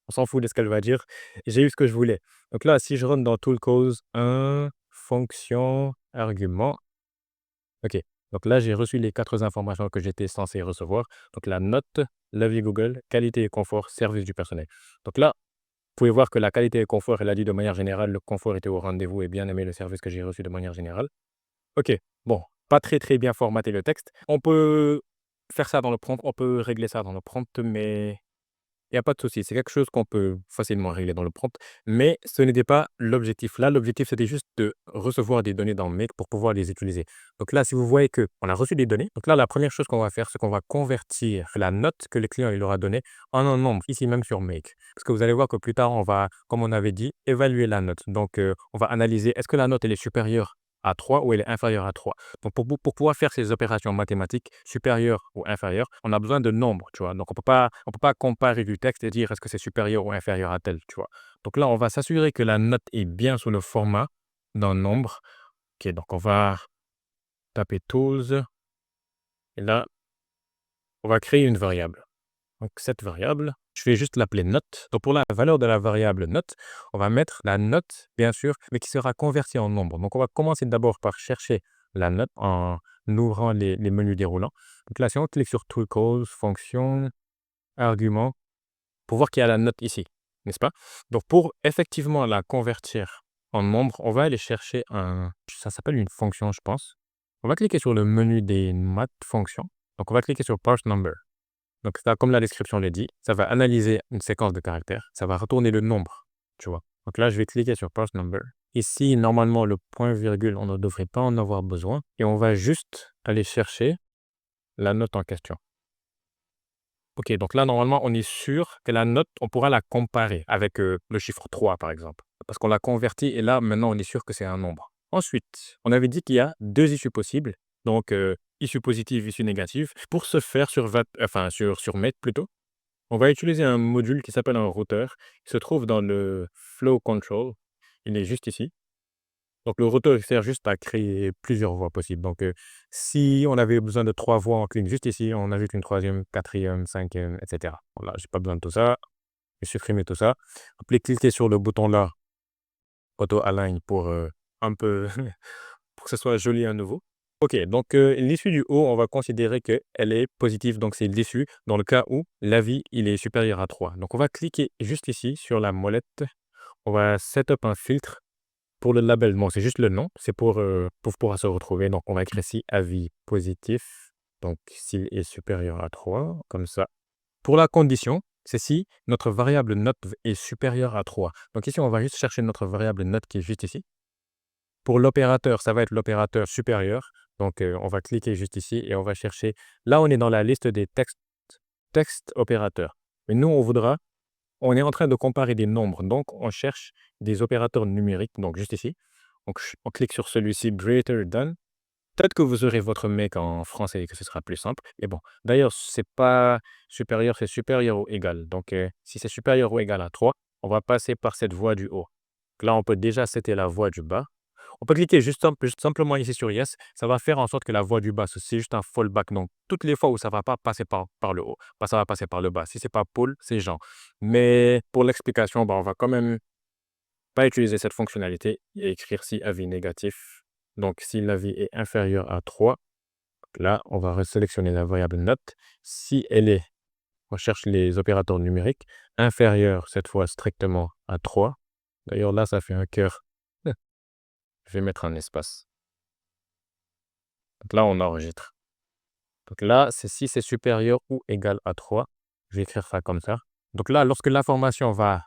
on s'en fout de ce qu'elle va dire. J'ai eu ce que je voulais. Donc là, si je rentre dans Tool Cause 1, fonction, argument. OK. Donc là, j'ai reçu les 4 informations que j'étais censé recevoir. Donc la note, l'avis Google, qualité et confort, service du personnel. Donc là, vous pouvez voir que la qualité et confort, elle a dit de manière générale, le confort était au rendez-vous et bien aimé le service que j'ai reçu de manière générale. OK. Bon, pas très, très bien formaté le texte. On peut faire ça dans le prompt, on peut régler ça dans le prompt, mais il y a pas de souci. C'est quelque chose qu'on peut facilement régler dans le prompt, mais ce n'était pas l'objectif. Là, l'objectif, c'était juste de recevoir des données dans Make pour pouvoir les utiliser. Donc là, si vous voyez qu'on a reçu des données, donc là, la première chose qu'on va faire, c'est qu'on va convertir la note que le client il aura donnée en un nombre, ici même sur Make. Parce que vous allez voir que plus tard, on va, comme on avait dit, évaluer la note. Donc, on va analyser, est-ce que la note, elle est supérieure à 3 ou elle est inférieure à 3. Donc, pour pouvoir faire ces opérations mathématiques supérieures ou inférieures, on a besoin de nombres, tu vois. Donc, on peut pas comparer du texte et dire est-ce que c'est supérieur ou inférieur à tel, tu vois. Donc là, on va s'assurer que la note est bien sous le format d'un nombre. OK, donc on va taper tools et là, on va créer une variable. Donc cette variable, je vais juste l'appeler note. Donc pour la valeur de la variable note, on va mettre la note, bien sûr, mais qui sera convertie en nombre. Donc on va commencer d'abord par chercher la note en ouvrant les menus déroulants. Donc là, si on clique sur Tool Calls, fonction, argument, pour voir qu'il y a la note ici, n'est-ce pas? Donc pour effectivement la convertir en nombre, on va aller chercher ça s'appelle une fonction, je pense. On va cliquer sur le menu des maths fonctions. Donc on va cliquer sur Parse Number. Donc ça, comme la description le dit, ça va analyser une séquence de caractères, ça va retourner le nombre, tu vois. Donc là, je vais cliquer sur Parse Number. Ici, normalement, le point virgule, on ne devrait pas en avoir besoin. Et on va juste aller chercher la note en question. OK, donc là, normalement, on est sûr que la note, on pourra la comparer avec le chiffre 3, par exemple. Parce qu'on l'a converti et là, maintenant, on est sûr que c'est un nombre. Ensuite, on avait dit qu'il y a 2 issues possibles. Donc, issue positive, issue négative. Pour ce faire sur Mate plutôt, on va utiliser un module qui s'appelle un routeur, qui se trouve dans le Flow Control. Il est juste ici. Donc le routeur il sert juste à créer plusieurs voies possibles. Donc, si on avait besoin de 3 voies, on clique juste ici, on ajoute une troisième, quatrième, cinquième, et cetera. Voilà, j'ai pas besoin de tout ça. Je vais supprimer tout ça. Après, cliquez sur le bouton là, Auto Align pour, un peu pour que ce soit joli à nouveau. OK, donc, l'issue du haut, on va considérer qu'elle est positive, donc c'est l'issue dans le cas où l'avis, il est supérieur à 3. Donc on va cliquer juste ici sur la molette. On va set up un filtre pour le label. Bon, c'est juste le nom, c'est pour pouvoir se retrouver. Donc on va écrire ici avis positif, donc s'il est supérieur à 3, comme ça. Pour la condition, c'est si notre variable note est supérieure à 3. Donc ici, on va juste chercher notre variable note qui est juste ici. Pour l'opérateur, ça va être l'opérateur supérieur. Donc, on va cliquer juste ici et on va chercher. Là, on est dans la liste des textes opérateurs. Mais nous, on est en train de comparer des nombres. Donc, on cherche des opérateurs numériques. Donc, juste ici. Donc, on clique sur celui-ci, greater than. Peut-être que vous aurez votre mec en français et que ce sera plus simple. Mais bon, d'ailleurs, c'est pas supérieur, c'est supérieur ou égal. Donc, si c'est supérieur ou égal à 3, on va passer par cette voie du haut. Là, on peut déjà setter la voie du bas. On peut cliquer juste simplement ici sur Yes. Ça va faire en sorte que la voie du bas, c'est juste un fallback. Donc, toutes les fois où ça ne va pas passer par le haut, ça va passer par le bas. Si ce n'est pas Paul, c'est Jean. Mais pour l'explication, on va quand même pas utiliser cette fonctionnalité et écrire si avis négatif. Donc, si l'avis est inférieur à 3, là, on va resélectionner la variable note. Si elle est, on cherche les opérateurs numériques, inférieure cette fois strictement à 3. D'ailleurs, là, ça fait un cœur. Je vais mettre un espace. Donc là, on enregistre. Donc là, c'est si c'est supérieur ou égal à 3. Je vais écrire ça comme ça. Donc là, lorsque l'information va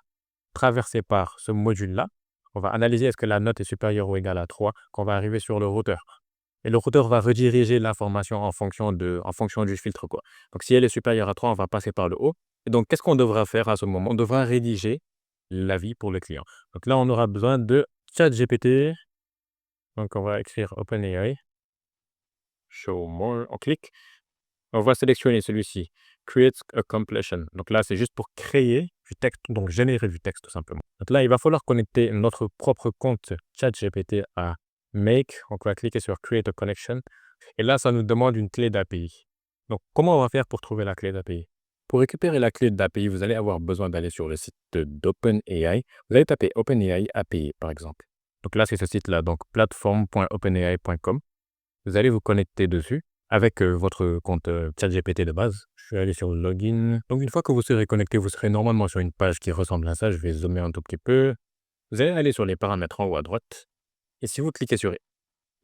traverser par ce module-là, on va analyser est-ce que la note est supérieure ou égale à 3, qu'on va arriver sur le routeur. Et le routeur va rediriger l'information en fonction du filtre, quoi. Donc, si elle est supérieure à 3, on va passer par le haut. Et donc, qu'est-ce qu'on devra faire à ce moment? On devra rédiger l'avis pour le client. Donc là, on aura besoin de ChatGPT. Donc, on va écrire OpenAI. Show more. On clique. On va sélectionner celui-ci. Create a completion. Donc là, c'est juste pour créer du texte, donc générer du texte tout simplement. Donc là, il va falloir connecter notre propre compte ChatGPT à Make. On va cliquer sur Create a connection. Et là, ça nous demande une clé d'API. Donc, comment on va faire pour trouver la clé d'API? Pour récupérer la clé d'API, vous allez avoir besoin d'aller sur le site d'OpenAI. Vous allez taper OpenAI API, par exemple. Donc là, c'est ce site-là, donc platform.openai.com. Vous allez vous connecter dessus avec votre compte ChatGPT de base. Je vais aller sur Login. Donc, une fois que vous serez connecté, vous serez normalement sur une page qui ressemble à ça. Je vais zoomer un tout petit peu. Vous allez aller sur les paramètres en haut à droite. Et si vous cliquez sur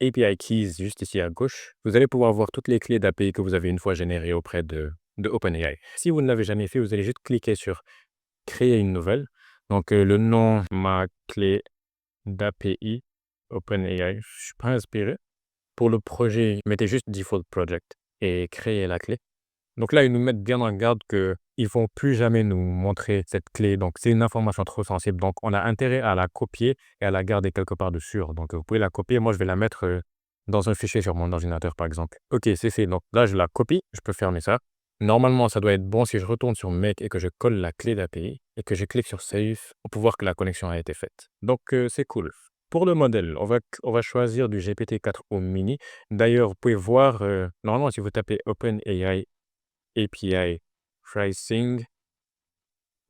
API Keys juste ici à gauche, vous allez pouvoir voir toutes les clés d'API que vous avez une fois générées auprès de OpenAI. Si vous ne l'avez jamais fait, vous allez juste cliquer sur Créer une nouvelle. Donc, le nom, ma clé d'API OpenAI, je ne suis pas inspiré. Pour le projet, mettez juste Default Project et créez la clé. Donc là, ils nous mettent bien en garde qu'ils ne vont plus jamais nous montrer cette clé. Donc, c'est une information trop sensible. Donc, on a intérêt à la copier et à la garder quelque part dessus. Donc, vous pouvez la copier. Moi, je vais la mettre dans un fichier sur mon ordinateur, par exemple. OK, c'est fait. Donc là, je la copie. Je peux fermer ça. Normalement, ça doit être bon si je retourne sur Make et que je colle la clé d'API et que je clique sur Save pour voir que la connexion a été faite. Donc, c'est cool. Pour le modèle, on va choisir du GPT-4o mini. D'ailleurs, vous pouvez voir, normalement, si vous tapez OpenAI API Pricing,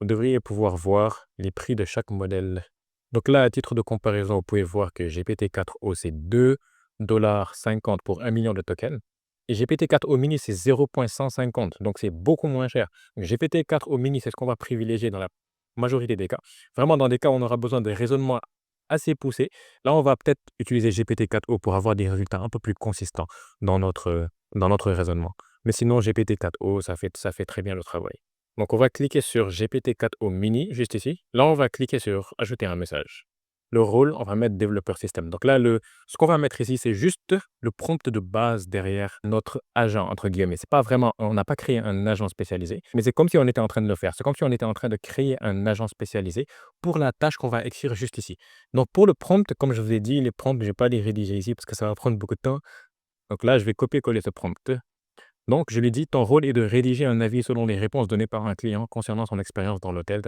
vous devriez pouvoir voir les prix de chaque modèle. Donc là, à titre de comparaison, vous pouvez voir que GPT-4o, c'est 2,50$ pour 1 million de tokens. Et GPT-4o mini, c'est 0,150$. Donc, c'est beaucoup moins cher. GPT-4o mini, c'est ce qu'on va privilégier dans la majorité des cas. Vraiment, dans des cas où on aura besoin de raisonnement assez poussé, là, on va peut-être utiliser GPT-4o pour avoir des résultats un peu plus consistants dans notre raisonnement. Mais sinon, GPT-4o, ça fait très bien le travail. Donc, on va cliquer sur GPT-4o mini, juste ici. Là, on va cliquer sur ajouter un message. Le rôle, on va mettre développeur système. Donc là, ce qu'on va mettre ici, c'est juste le prompt de base derrière notre agent, entre guillemets. C'est pas vraiment, on n'a pas créé un agent spécialisé, mais c'est comme si on était en train de le faire. C'est comme si on était en train de créer un agent spécialisé pour la tâche qu'on va écrire juste ici. Donc, pour le prompt, comme je vous ai dit, les prompts, je ne vais pas les rédiger ici parce que ça va prendre beaucoup de temps. Donc là, je vais copier-coller ce prompt. Donc, je lui dis, ton rôle est de rédiger un avis selon les réponses données par un client concernant son expérience dans l'hôtel.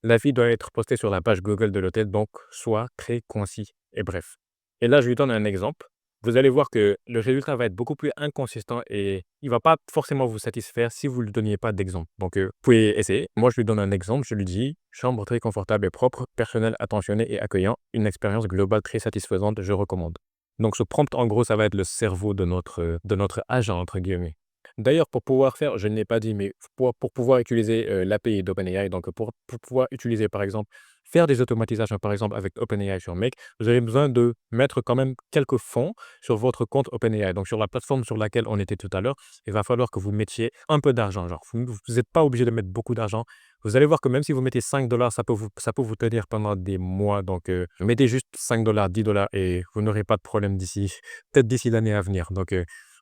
L'avis doit être posté sur la page Google de l'hôtel, donc soit très concis et bref. Et là, je lui donne un exemple. Vous allez voir que le résultat va être beaucoup plus inconsistant et il ne va pas forcément vous satisfaire si vous ne lui donniez pas d'exemple. Donc, vous pouvez essayer. Moi, je lui donne un exemple. Je lui dis, chambre très confortable et propre, personnel attentionné et accueillant, une expérience globale très satisfaisante, je recommande. Donc, ce prompt, en gros, ça va être le cerveau de notre agent, entre guillemets. D'ailleurs, pour pouvoir faire, je ne l'ai pas dit, mais pour pouvoir utiliser l'API d'OpenAI, donc pour pouvoir utiliser, par exemple, faire des automatisations, par exemple, avec OpenAI sur Make, vous avez besoin de mettre quand même quelques fonds sur votre compte OpenAI. Donc, sur la plateforme sur laquelle on était tout à l'heure, il va falloir que vous mettiez un peu d'argent. Genre, vous n'êtes pas obligé de mettre beaucoup d'argent. Vous allez voir que même si vous mettez $5, ça peut vous tenir pendant des mois. Donc, mettez juste $5, $10 et vous n'aurez pas de problème peut-être d'ici l'année à venir. Donc,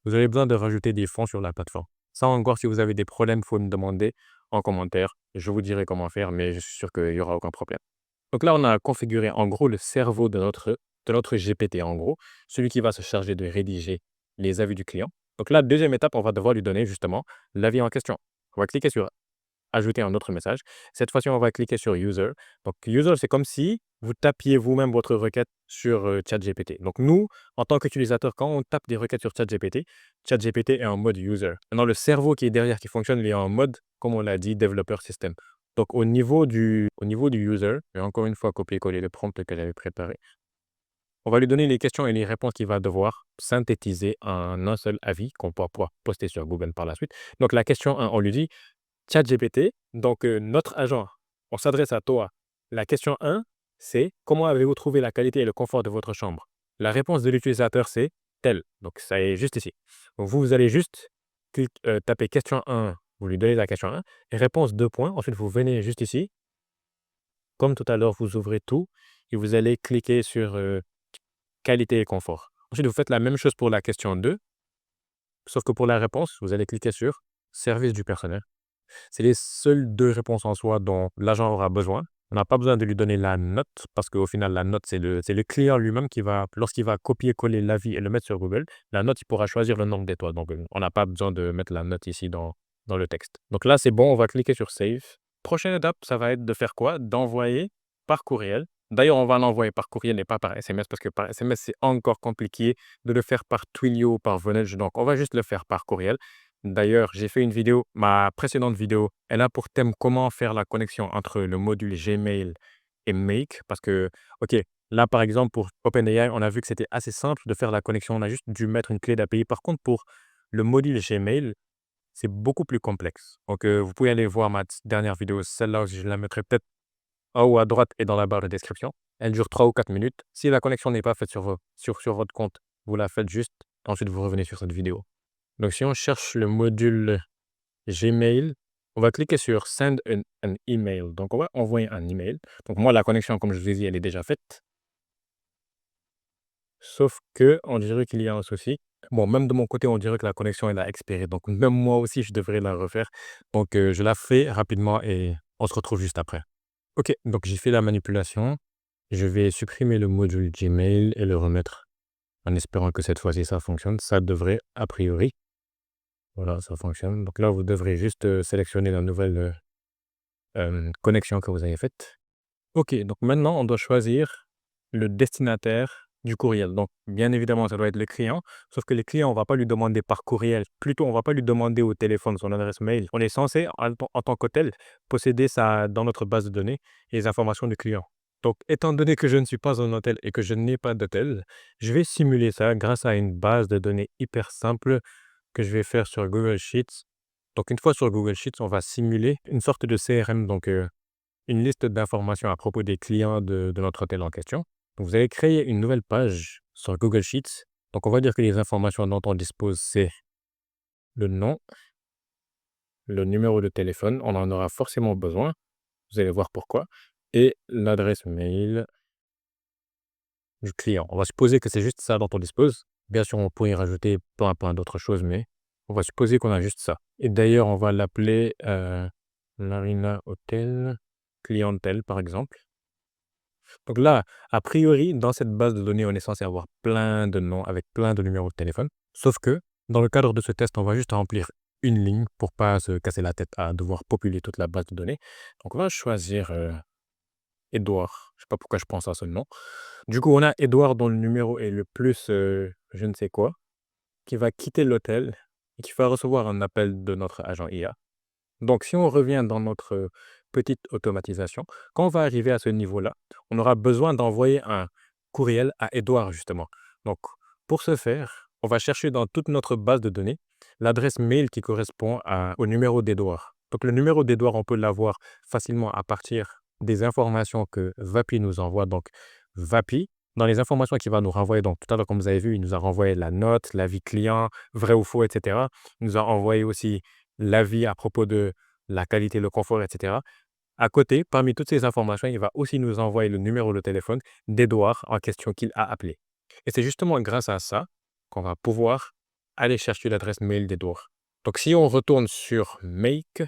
vous avez besoin de rajouter des fonds sur la plateforme. Ça encore, si vous avez des problèmes, il faut me demander en commentaire. Je vous dirai comment faire, mais je suis sûr qu'il n'y aura aucun problème. Donc là, on a configuré en gros le cerveau de notre GPT, en gros, celui qui va se charger de rédiger les avis du client. Donc là, deuxième étape, on va devoir lui donner justement l'avis en question. On va cliquer sur ajouter un autre message. Cette fois-ci, on va cliquer sur User. Donc, User, c'est comme si vous tapiez vous-même votre requête sur ChatGPT. Donc, nous, en tant qu'utilisateur, quand on tape des requêtes sur ChatGPT, ChatGPT est en mode User. Maintenant, le cerveau qui est derrière, qui fonctionne, il est en mode, comme on l'a dit, Developer System. Donc, au niveau du user, je vais encore une fois copier-coller le prompt que j'avais préparé. On va lui donner les questions et les réponses qu'il va devoir synthétiser en un seul avis qu'on pourra pouvoir poster sur Google par la suite. Donc, la question 1, on lui dit ChatGPT, donc notre agent, on s'adresse à toi. La question 1, c'est comment avez-vous trouvé la qualité et le confort de votre chambre? La réponse de l'utilisateur, c'est tel. Donc, ça est juste ici. Donc, vous allez juste taper question 1, vous lui donnez la question 1, et réponse 2 points. Ensuite, vous venez juste ici. Comme tout à l'heure, vous ouvrez tout et vous allez cliquer sur qualité et confort. Ensuite, vous faites la même chose pour la question 2, sauf que pour la réponse, vous allez cliquer sur service du personnel. C'est les seules 2 réponses en soi dont l'agent aura besoin. On n'a pas besoin de lui donner la note parce qu'au final, la note, c'est le client lui-même qui va, lorsqu'il va copier-coller l'avis et le mettre sur Google, la note, il pourra choisir le nombre d'étoiles. Donc, on n'a pas besoin de mettre la note ici dans le texte. Donc là, c'est bon, on va cliquer sur Save. Prochaine étape, ça va être de faire quoi? D'envoyer par courriel. D'ailleurs, on va l'envoyer par courriel et pas par SMS parce que par SMS, c'est encore compliqué de le faire par Twilio ou par Vonage. Donc, on va juste le faire par courriel. D'ailleurs, j'ai fait une vidéo, ma précédente vidéo, elle a pour thème comment faire la connexion entre le module Gmail et Make. Parce que, OK, là, par exemple, pour OpenAI, on a vu que c'était assez simple de faire la connexion. On a juste dû mettre une clé d'API. Par contre, pour le module Gmail, c'est beaucoup plus complexe. Donc, vous pouvez aller voir ma dernière vidéo, celle-là, je la mettrai peut-être en haut à droite et dans la barre de description. Elle dure 3 ou 4 minutes. Si la connexion n'est pas faite sur votre compte, vous la faites juste. Ensuite, vous revenez sur cette vidéo. Donc, si on cherche le module Gmail, on va cliquer sur Send an email. Donc, on va envoyer un email. Donc, moi, la connexion, comme je vous ai dit, elle est déjà faite. Sauf que, on dirait qu'il y a un souci. Bon, même de mon côté, on dirait que la connexion, elle a expiré. Donc, même moi aussi, je devrais la refaire. Donc, je la fais rapidement et on se retrouve juste après. OK, donc j'ai fait la manipulation. Je vais supprimer le module Gmail et le remettre en espérant que cette fois-ci, ça fonctionne. Ça devrait, a priori. Voilà, ça fonctionne. Donc là, vous devrez juste sélectionner la nouvelle connexion que vous avez faite. OK, donc maintenant, on doit choisir le destinataire du courriel. Donc, bien évidemment, ça doit être le client. Sauf que les clients, on ne va pas lui demander par courriel. Plutôt, on ne va pas lui demander au téléphone son adresse mail. On est censé, en tant qu'hôtel, posséder ça dans notre base de données et les informations du client. Donc, étant donné que je ne suis pas un hôtel et que je n'ai pas d'hôtel, je vais simuler ça grâce à une base de données hyper simple que je vais faire sur Google Sheets. Donc, une fois sur Google Sheets, on va simuler une sorte de CRM, donc une liste d'informations à propos des clients de notre hôtel en question. Donc, vous allez créer une nouvelle page sur Google Sheets. Donc, on va dire que les informations dont on dispose, c'est le nom, le numéro de téléphone, on en aura forcément besoin, vous allez voir pourquoi, et l'adresse mail du client. On va supposer que c'est juste ça dont on dispose. Bien sûr, on pourrait y rajouter plein d'autres choses, mais on va supposer qu'on a juste ça. Et d'ailleurs, on va l'appeler Larina Hotel Clientèle, par exemple. Donc là, a priori, dans cette base de données, on est censé avoir plein de noms avec plein de numéros de téléphone. Sauf que, dans le cadre de ce test, on va juste remplir une ligne pour pas se casser la tête à devoir populer toute la base de données. Donc, on va choisir Edouard. Je sais pas pourquoi je pense à ce nom. Du coup, on a Edouard dont le numéro est le plus je ne sais quoi, qui va quitter l'hôtel et qui va recevoir un appel de notre agent IA. Donc, si on revient dans notre petite automatisation, quand on va arriver à ce niveau-là, on aura besoin d'envoyer un courriel à Edouard, justement. Donc, pour ce faire, on va chercher dans toute notre base de données l'adresse mail qui correspond au numéro d'Edouard. Donc, le numéro d'Edouard, on peut l'avoir facilement à partir des informations que Vapi nous envoie. Donc, Vapi, dans les informations qu'il va nous renvoyer, donc tout à l'heure, comme vous avez vu, il nous a renvoyé la note, l'avis client, vrai ou faux, etc. Il nous a envoyé aussi l'avis à propos de la qualité, le confort, etc. À côté, parmi toutes ces informations, il va aussi nous envoyer le numéro de téléphone d'Edouard en question qu'il a appelé. Et c'est justement grâce à ça qu'on va pouvoir aller chercher l'adresse mail d'Edouard. Donc, si on retourne sur Make,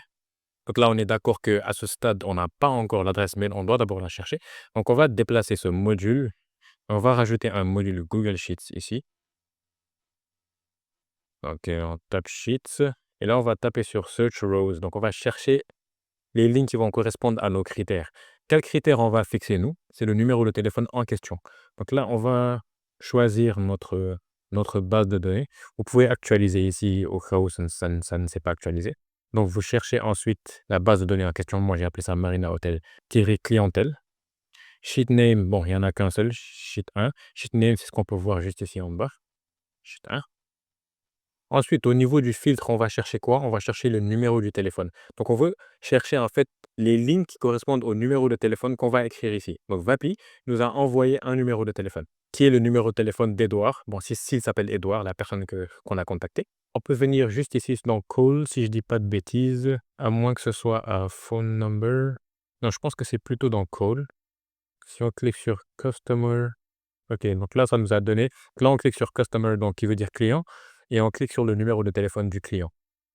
donc là, on est d'accord qu'à ce stade, on n'a pas encore l'adresse mail, on doit d'abord la chercher. Donc, on va déplacer ce module. On va rajouter un module Google Sheets ici. Donc, on tape Sheets. Et là, on va taper sur Search Rows. Donc, on va chercher les lignes qui vont correspondre à nos critères. Quels critères on va fixer nous? C'est le numéro de téléphone en question. Donc là, on va choisir notre base de données. Vous pouvez actualiser ici au cas où ça ne s'est pas actualisé. Donc, vous cherchez ensuite la base de données en question. Moi, j'ai appelé ça Marina Hotel-clientèle. Sheet name, bon, il n'y en a qu'un seul, sheet 1. Sheet name, c'est ce qu'on peut voir juste ici en bas. Sheet 1. Ensuite, au niveau du filtre, on va chercher quoi? On va chercher le numéro du téléphone. Donc, on veut chercher en fait les lignes qui correspondent au numéro de téléphone qu'on va écrire ici. Donc, Vapi nous a envoyé un numéro de téléphone, qui est le numéro de téléphone d'Edouard. Bon, s'il s'appelle Edouard, la personne qu'on a contactée. On peut venir juste ici dans Call, si je dis pas de bêtises, à moins que ce soit un phone number. Non, je pense que c'est plutôt dans Call. Si on clique sur Customer, ok, donc là, ça nous a donné. Là, on clique sur Customer, donc qui veut dire client, et on clique sur le numéro de téléphone du client.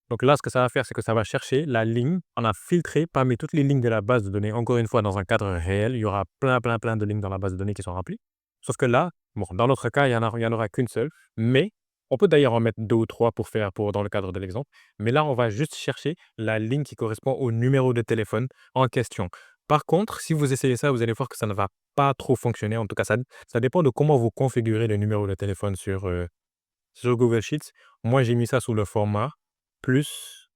Donc là, ce que ça va faire, c'est que ça va chercher la ligne. On a filtré parmi toutes les lignes de la base de données. Encore une fois, dans un cadre réel, il y aura plein de lignes dans la base de données qui sont remplies. Sauf que là, bon, dans notre cas, il y en aura qu'une seule. Mais on peut d'ailleurs en mettre 2 ou 3 dans le cadre de l'exemple. Mais là, on va juste chercher la ligne qui correspond au numéro de téléphone en question. Par contre, si vous essayez ça, vous allez voir que ça ne va pas trop fonctionner. En tout cas, ça dépend de comment vous configurez le numéro de téléphone sur Google Sheets. Moi, j'ai mis ça sous le format plus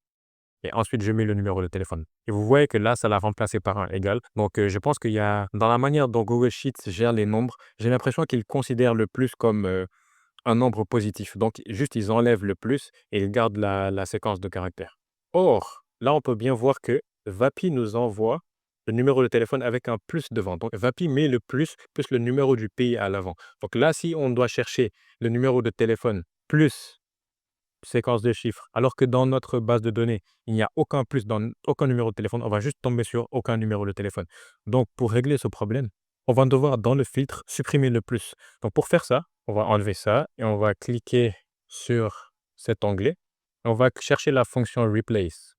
et ensuite je mets le numéro de téléphone. Et vous voyez que là, ça l'a remplacé par un égal. Donc, je pense qu'il y a, dans la manière dont Google Sheets gère les nombres, j'ai l'impression qu'il considère le plus comme un nombre positif. Donc, juste, ils enlèvent le plus et ils gardent la séquence de caractères. Or, là, on peut bien voir que Vapi nous envoie le numéro de téléphone avec un plus devant. Donc, Vapi met le plus le numéro du pays à l'avant. Donc là, si on doit chercher le numéro de téléphone plus séquence de chiffres, alors que dans notre base de données, il n'y a aucun plus dans aucun numéro de téléphone, on va juste tomber sur aucun numéro de téléphone. Donc, pour régler ce problème, on va devoir, dans le filtre, supprimer le plus. Donc, pour faire ça, on va enlever ça et on va cliquer sur cet onglet. On va chercher la fonction replace.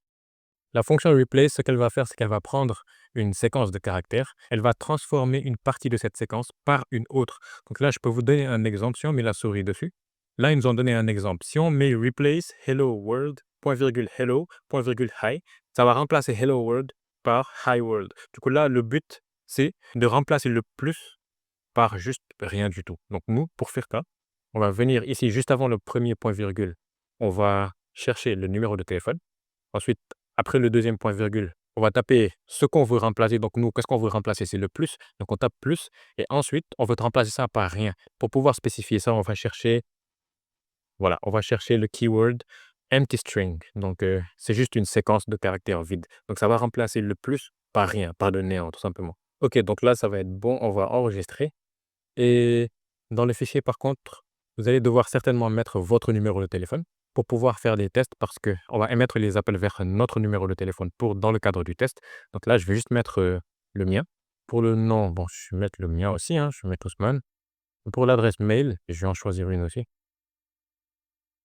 La fonction replace, ce qu'elle va faire, c'est qu'elle va prendre une séquence de caractères. Elle va transformer une partie de cette séquence par une autre. Donc là, je peux vous donner un exemple. Si on met la souris dessus, là, ils nous ont donné un exemple. Si on met replace hello world, .hello, .hi, ça va remplacer hello world par hi world. Du coup, là, le but, c'est de remplacer le plus par juste rien du tout. Donc, nous, pour faire ça, on va venir ici, juste avant le premier point virgule, on va chercher le numéro de téléphone. Ensuite, après le deuxième point virgule, on va taper ce qu'on veut remplacer. Donc, nous, qu'est-ce qu'on veut remplacer? C'est le plus. Donc, on tape plus. Et ensuite, on veut remplacer ça par rien. Pour pouvoir spécifier ça, on va chercher le keyword empty string. Donc, c'est juste une séquence de caractères vides. Donc, ça va remplacer le plus par rien, par le néant, tout simplement. Ok, donc là, ça va être bon. On va enregistrer. Et dans le fichier, par contre, vous allez devoir certainement mettre votre numéro de téléphone pour pouvoir faire des tests parce qu'on va émettre les appels vers notre numéro de téléphone dans le cadre du test. Donc là, je vais juste mettre le mien. Pour le nom, bon, je vais mettre le mien aussi, je vais mettre Ousmane. Pour l'adresse mail, je vais en choisir une aussi.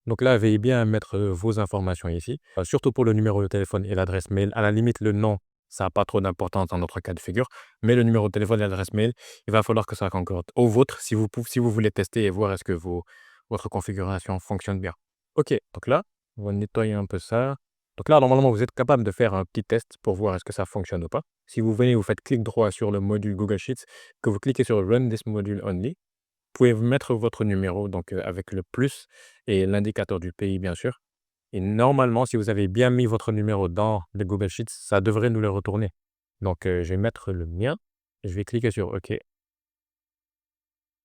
Donc là, veillez bien à mettre vos informations ici, surtout pour le numéro de téléphone et l'adresse mail. À la limite, le nom, ça n'a pas trop d'importance dans notre cas de figure, mais le numéro de téléphone et l'adresse mail, il va falloir que ça concorde au vôtre si vous voulez tester et voir est-ce que votre configuration fonctionne bien. Ok, donc là, on va nettoyer un peu ça. Donc là, normalement, vous êtes capable de faire un petit test pour voir est-ce que ça fonctionne ou pas. Si vous venez, vous faites clic droit sur le module Google Sheets, que vous cliquez sur Run this module only, vous pouvez mettre votre numéro donc avec le plus et l'indicateur du pays, bien sûr. Et normalement, si vous avez bien mis votre numéro dans le Google Sheets, ça devrait nous le retourner. Donc, je vais mettre le mien. Je vais cliquer sur OK.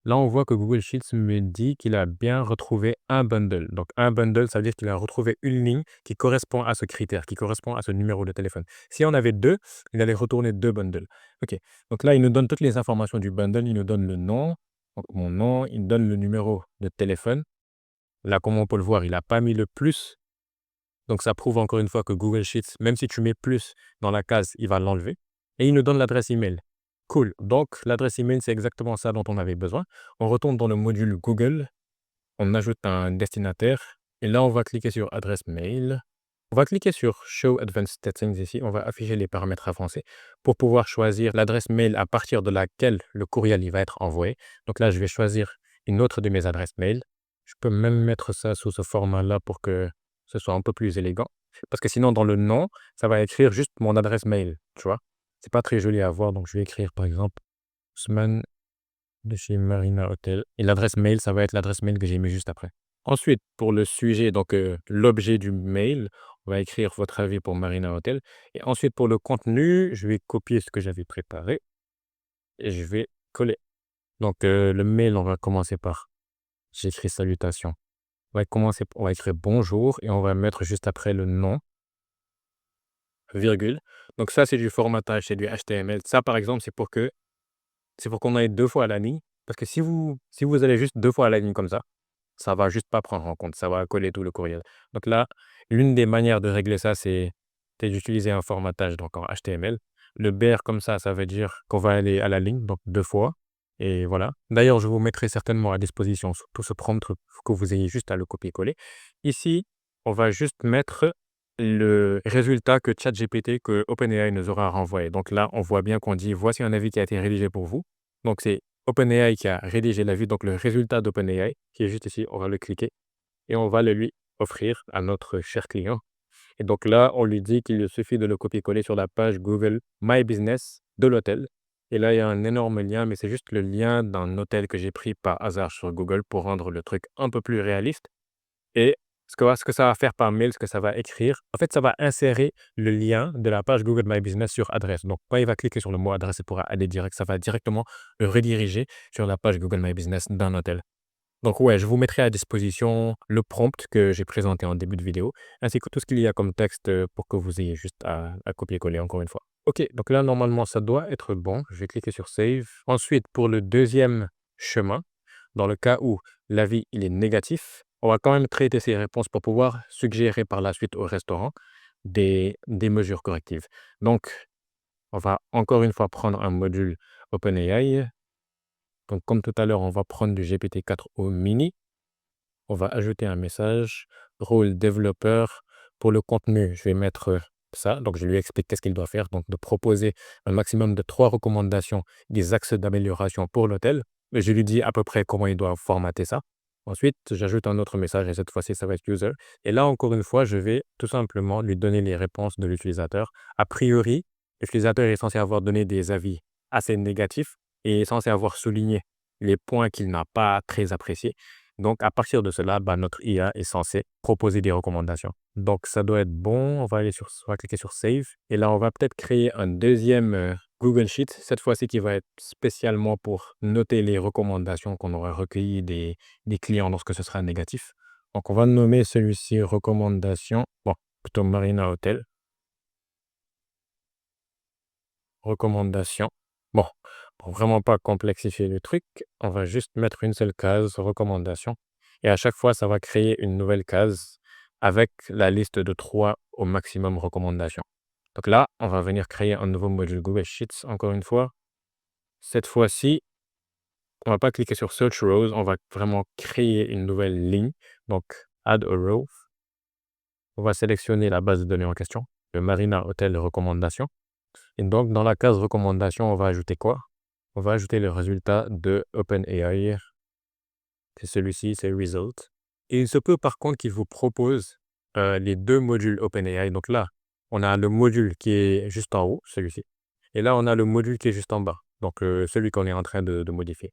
Là, on voit que Google Sheets me dit qu'il a bien retrouvé un bundle. Donc, un bundle, ça veut dire qu'il a retrouvé une ligne qui correspond à ce critère, qui correspond à ce numéro de téléphone. Si on avait 2, il allait retourner 2 bundles. OK. Donc là, il nous donne toutes les informations du bundle. Il nous donne le nom, donc mon nom, il donne le numéro de téléphone. Là, comme on peut le voir, il n'a pas mis le plus. Donc, ça prouve encore une fois que Google Sheets, même si tu mets plus dans la case, il va l'enlever. Et il nous donne l'adresse email. Cool. Donc, l'adresse email, c'est exactement ça dont on avait besoin. On retourne dans le module Google. On ajoute un destinataire. Et là, on va cliquer sur adresse mail. On va cliquer sur Show Advanced Settings ici. On va afficher les paramètres avancés pour pouvoir choisir l'adresse mail à partir de laquelle le courriel il va être envoyé. Donc là, je vais choisir une autre de mes adresses mail. Je peux même mettre ça sous ce format-là pour que ce soit un peu plus élégant. Parce que sinon, dans le nom, ça va écrire juste mon adresse mail, tu vois? C'est pas très joli à voir, donc je vais écrire, par exemple, Ousmane de chez Marina Hotel et l'adresse mail, ça va être l'adresse mail que j'ai mis juste après. Ensuite, pour le sujet, donc l'objet du mail, on va écrire votre avis pour Marina Hotel et ensuite pour le contenu, je vais copier ce que j'avais préparé et je vais coller. Donc le mail, on va commencer par j'écris salutations. On va écrire bonjour et on va mettre juste après le nom, virgule. Donc ça, c'est du formatage, c'est du HTML. Ça, par exemple, c'est pour qu'on aille 2 fois à la ligne. Parce que si vous allez juste 2 fois à la ligne comme ça va juste pas prendre en compte. Ça va coller tout le courriel. Donc là, l'une des manières de régler ça, c'est d'utiliser un formatage donc en HTML. Le BR comme ça veut dire qu'on va aller à la ligne, donc 2 fois. Et voilà. D'ailleurs, je vous mettrai certainement à disposition tout ce prompt pour que vous ayez juste à le copier-coller. Ici, on va juste mettre le résultat que ChatGPT, que OpenAI nous aura renvoyé. Donc là, on voit bien qu'on dit voici un avis qui a été rédigé pour vous. Donc c'est OpenAI qui a rédigé l'avis, donc le résultat d'OpenAI qui est juste ici, on va le cliquer et on va le lui offrir à notre cher client. Et donc là, on lui dit qu'il lui suffit de le copier-coller sur la page Google My Business de l'hôtel. Et là, il y a un énorme lien, mais c'est juste le lien d'un hôtel que j'ai pris par hasard sur Google pour rendre le truc un peu plus réaliste. Et ce que ça va faire par mail, ce que ça va écrire, en fait, ça va insérer le lien de la page Google My Business sur adresse. Donc, quand il va cliquer sur le mot adresse, il pourra aller direct. Ça va directement le rediriger sur la page Google My Business d'un hôtel. Donc, ouais, je vous mettrai à disposition le prompt que j'ai présenté en début de vidéo, ainsi que tout ce qu'il y a comme texte pour que vous ayez juste à copier-coller encore une fois. Ok, donc là, normalement, ça doit être bon. Je vais cliquer sur Save. Ensuite, pour le deuxième chemin, dans le cas où l'avis il est négatif, on va quand même traiter ces réponses pour pouvoir suggérer par la suite au restaurant des mesures correctives. Donc, on va encore une fois prendre un module OpenAI. Donc, comme tout à l'heure, on va prendre du GPT-4o mini. On va ajouter un message, rôle développeur. Pour le contenu, je vais mettre ça. Donc, je lui explique qu'est-ce qu'il doit faire. Donc, de proposer un maximum de 3 recommandations, des axes d'amélioration pour l'hôtel. Et je lui dis à peu près comment il doit formater ça. Ensuite, j'ajoute un autre message et cette fois-ci, ça va être user. Et là, encore une fois, je vais tout simplement lui donner les réponses de l'utilisateur. A priori, l'utilisateur est censé avoir donné des avis assez négatifs et est censé avoir souligné les points qu'il n'a pas très appréciés. Donc, à partir de cela, notre IA est censée proposer des recommandations. Donc, ça doit être bon. On va cliquer sur Save. Et là, on va peut-être créer un deuxième Google Sheet, cette fois-ci qui va être spécialement pour noter les recommandations qu'on aura recueillies des clients lorsque ce sera négatif. Donc, on va nommer celui-ci recommandation, plutôt Marina Hotel. Recommandation. Bon, pour vraiment pas complexifier le truc, on va juste mettre une seule case, recommandation. Et à chaque fois, ça va créer une nouvelle case avec la liste de 3 au maximum recommandations. Donc là, on va venir créer un nouveau module Google Sheets, encore une fois. Cette fois-ci, on va pas cliquer sur Search Rows, on va vraiment créer une nouvelle ligne. Donc, Add a row. On va sélectionner la base de données en question, le Marina Hotel recommandation. Et donc, dans la case recommandation, on va ajouter quoi? On va ajouter le résultat de OpenAI. C'est celui-ci, c'est Result. Et il se peut par contre qu'il vous propose les 2 modules OpenAI. Donc là, on a le module qui est juste en haut, celui-ci. Et là, on a le module qui est juste en bas. Donc, celui qu'on est en train de modifier.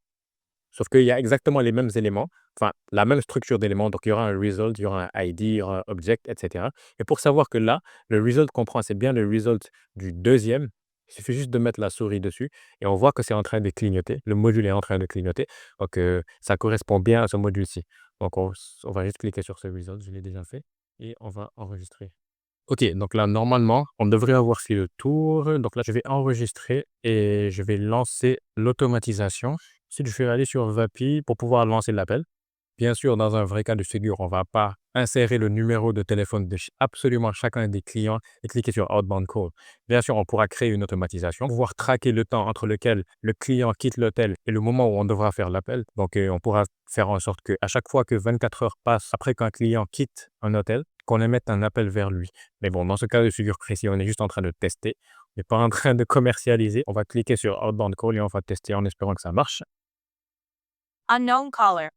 Sauf qu'il y a exactement les mêmes éléments, enfin, la même structure d'éléments. Donc, il y aura un result, il y aura un ID, il y aura un object, etc. Et pour savoir que là, le result qu'on prend, c'est bien le result du deuxième, il suffit juste de mettre la souris dessus et on voit que c'est en train de clignoter. Le module est en train de clignoter. Donc, ça correspond bien à ce module-ci. Donc, on va juste cliquer sur ce result, je l'ai déjà fait, et on va enregistrer. Ok, donc là, normalement, on devrait avoir fait le tour. Donc là, je vais enregistrer et je vais lancer l'automatisation. Ensuite, je vais aller sur Vapi pour pouvoir lancer l'appel. Bien sûr, dans un vrai cas de figure, on ne va pas insérer le numéro de téléphone de absolument chacun des clients et cliquer sur Outbound Call. Bien sûr, on pourra créer une automatisation, pouvoir traquer le temps entre lequel le client quitte l'hôtel et le moment où on devra faire l'appel. Donc, on pourra faire en sorte qu'à chaque fois que 24 heures passent après qu'un client quitte un hôtel, qu'on émette un appel vers lui. Mais bon, dans ce cas de figure précis, on est juste en train de tester. On n'est pas en train de commercialiser. On va cliquer sur Outbound Call et on va tester en espérant que ça marche. Unknown caller.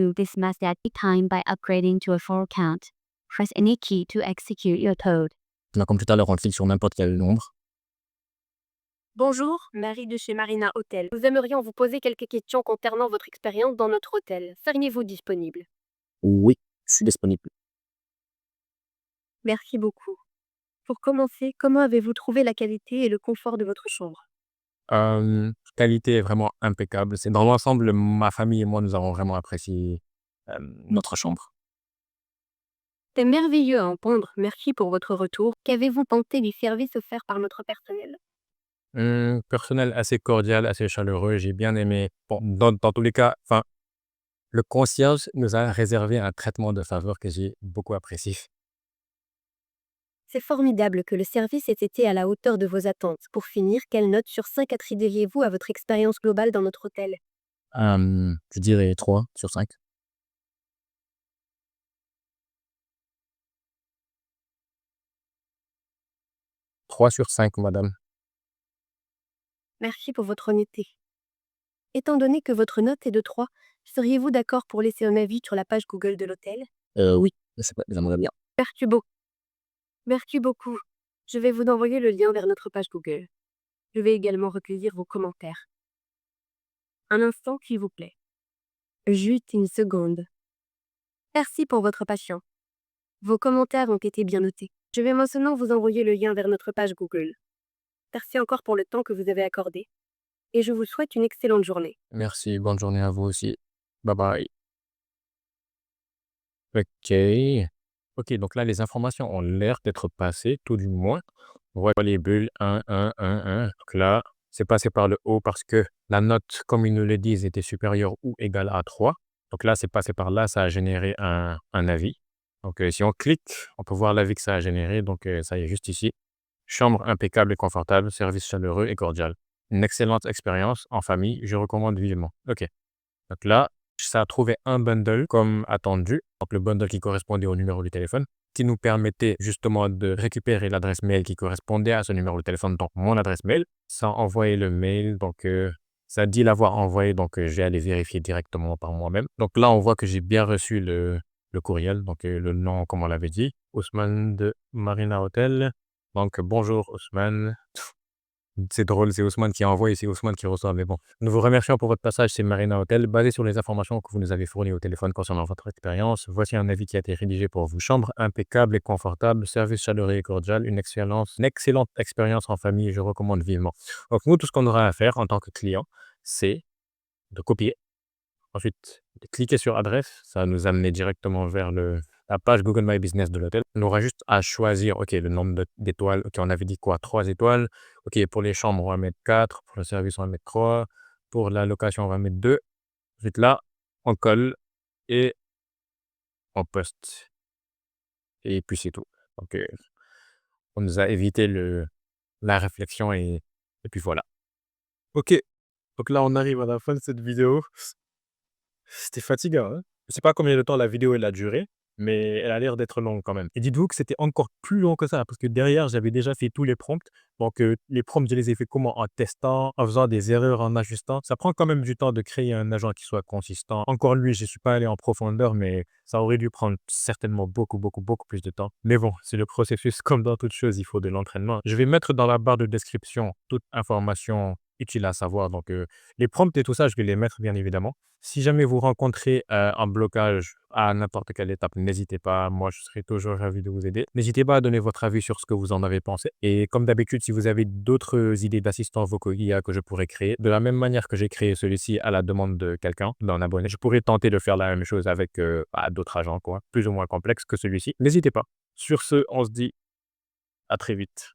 remove this message at any time by upgrading to a full account. Press any key to execute your code. Là, comme tout à l'heure, on clique sur n'importe quel nombre. Bonjour, Marie de chez Marina Hotel. Nous aimerions vous poser quelques questions concernant votre expérience dans notre hôtel. Seriez-vous disponible? Oui, je suis disponible. Merci beaucoup. Pour commencer, comment avez-vous trouvé la qualité et le confort de votre chambre? Qualité est vraiment impeccable. C'est dans l'ensemble, ma famille et moi, nous avons vraiment apprécié notre chambre. C'est merveilleux à entendre. Merci pour votre retour. Qu'avez-vous pensé du service offert par notre personnel? Personnel assez cordial, assez chaleureux, j'ai bien aimé. Bon, dans tous les cas, enfin, le concierge nous a réservé un traitement de faveur que j'ai beaucoup apprécié. C'est formidable que le service ait été à la hauteur de vos attentes. Pour finir, quelle note sur 5 attribueriez-vous à votre expérience globale dans notre hôtel? Je dirais 3 sur 5. Trois sur 5, madame. Merci pour votre honnêteté. Étant donné que votre note est de 3, seriez-vous d'accord pour laisser un avis sur la page Google de l'hôtel? Oui, j'aimerais bien. Merci beaucoup. Merci beaucoup. Je vais vous envoyer le lien vers notre page Google. Je vais également recueillir vos commentaires. Un instant, s'il vous plaît. Juste une seconde. Merci pour votre patience. Vos commentaires ont été bien notés. Je vais maintenant vous envoyer le lien vers notre page Google. Merci encore pour le temps que vous avez accordé. Et je vous souhaite une excellente journée. Merci, bonne journée à vous aussi. Bye bye. Ok. Ok, donc là, les informations ont l'air d'être passées, tout du moins. On voit les bulles 1, 1, 1, 1. Donc là, c'est passé par le haut parce que la note, comme ils nous le disent, était supérieure ou égale à 3. Donc là, c'est passé par là, ça a généré un avis. Donc si on clique, on peut voir l'avis que ça a généré. Donc ça y est, juste ici. Chambre impeccable et confortable, service chaleureux et cordial. Une excellente expérience en famille, je recommande vivement. Ok. Donc là, ça a trouvé un bundle comme attendu. Donc le bundle qui correspondait au numéro du téléphone, qui nous permettait justement de récupérer l'adresse mail qui correspondait à ce numéro de téléphone, donc mon adresse mail. Ça a envoyé le mail, donc ça dit l'avoir envoyé, donc je vais aller vérifier directement par moi-même. Donc là, on voit que j'ai bien reçu le courriel, donc le nom, comme on l'avait dit, Ousmane de Marina Hotel. Donc bonjour Ousmane. C'est drôle, c'est Ousmane qui envoie et c'est Ousmane qui reçoit. Mais bon, nous vous remercions pour votre passage chez Marina Hotel. Basé sur les informations que vous nous avez fournies au téléphone concernant votre expérience, voici un avis qui a été rédigé pour vous. Chambre impeccable et confortable, service chaleureux et cordial, une excellente expérience en famille, je recommande vivement. Donc nous, tout ce qu'on aura à faire en tant que client, c'est de copier. Ensuite, de cliquer sur adresse, ça va nous amener directement vers la page Google My Business de l'hôtel. On aura juste à choisir, ok, le nombre d'étoiles. Ok, on avait dit quoi? 3 étoiles. Ok, pour les chambres, on va mettre 4. Pour le service, on va mettre 3. Pour la location, on va mettre 2. Ensuite, là, on colle et on poste. Et puis, c'est tout. Donc, on nous a évité la réflexion et puis voilà. Ok, donc là, on arrive à la fin de cette vidéo. C'était fatigant, hein. Je sais pas combien de temps la vidéo elle a duré, mais elle a l'air d'être longue quand même. Et dites-vous que c'était encore plus long que ça, parce que derrière, j'avais déjà fait tous les prompts. Donc, les prompts, je les ai fait comment? En testant, en faisant des erreurs, en ajustant. Ça prend quand même du temps de créer un agent qui soit consistant. Encore lui, je suis pas allé en profondeur, mais ça aurait dû prendre certainement beaucoup, beaucoup, beaucoup plus de temps. Mais bon, c'est le processus. Comme dans toute chose, il faut de l'entraînement. Je vais mettre dans la barre de description toute information utile à savoir. Donc, les prompts et tout ça, je vais les mettre bien évidemment. Si jamais vous rencontrez un blocage à n'importe quelle étape, n'hésitez pas. Moi, je serai toujours ravi de vous aider. N'hésitez pas à donner votre avis sur ce que vous en avez pensé. Et comme d'habitude, si vous avez d'autres idées d'assistants vocaux IA que je pourrais créer, de la même manière que j'ai créé celui-ci à la demande de quelqu'un, d'un abonné, je pourrais tenter de faire la même chose avec d'autres agents, quoi, plus ou moins complexes que celui-ci. N'hésitez pas. Sur ce, on se dit à très vite.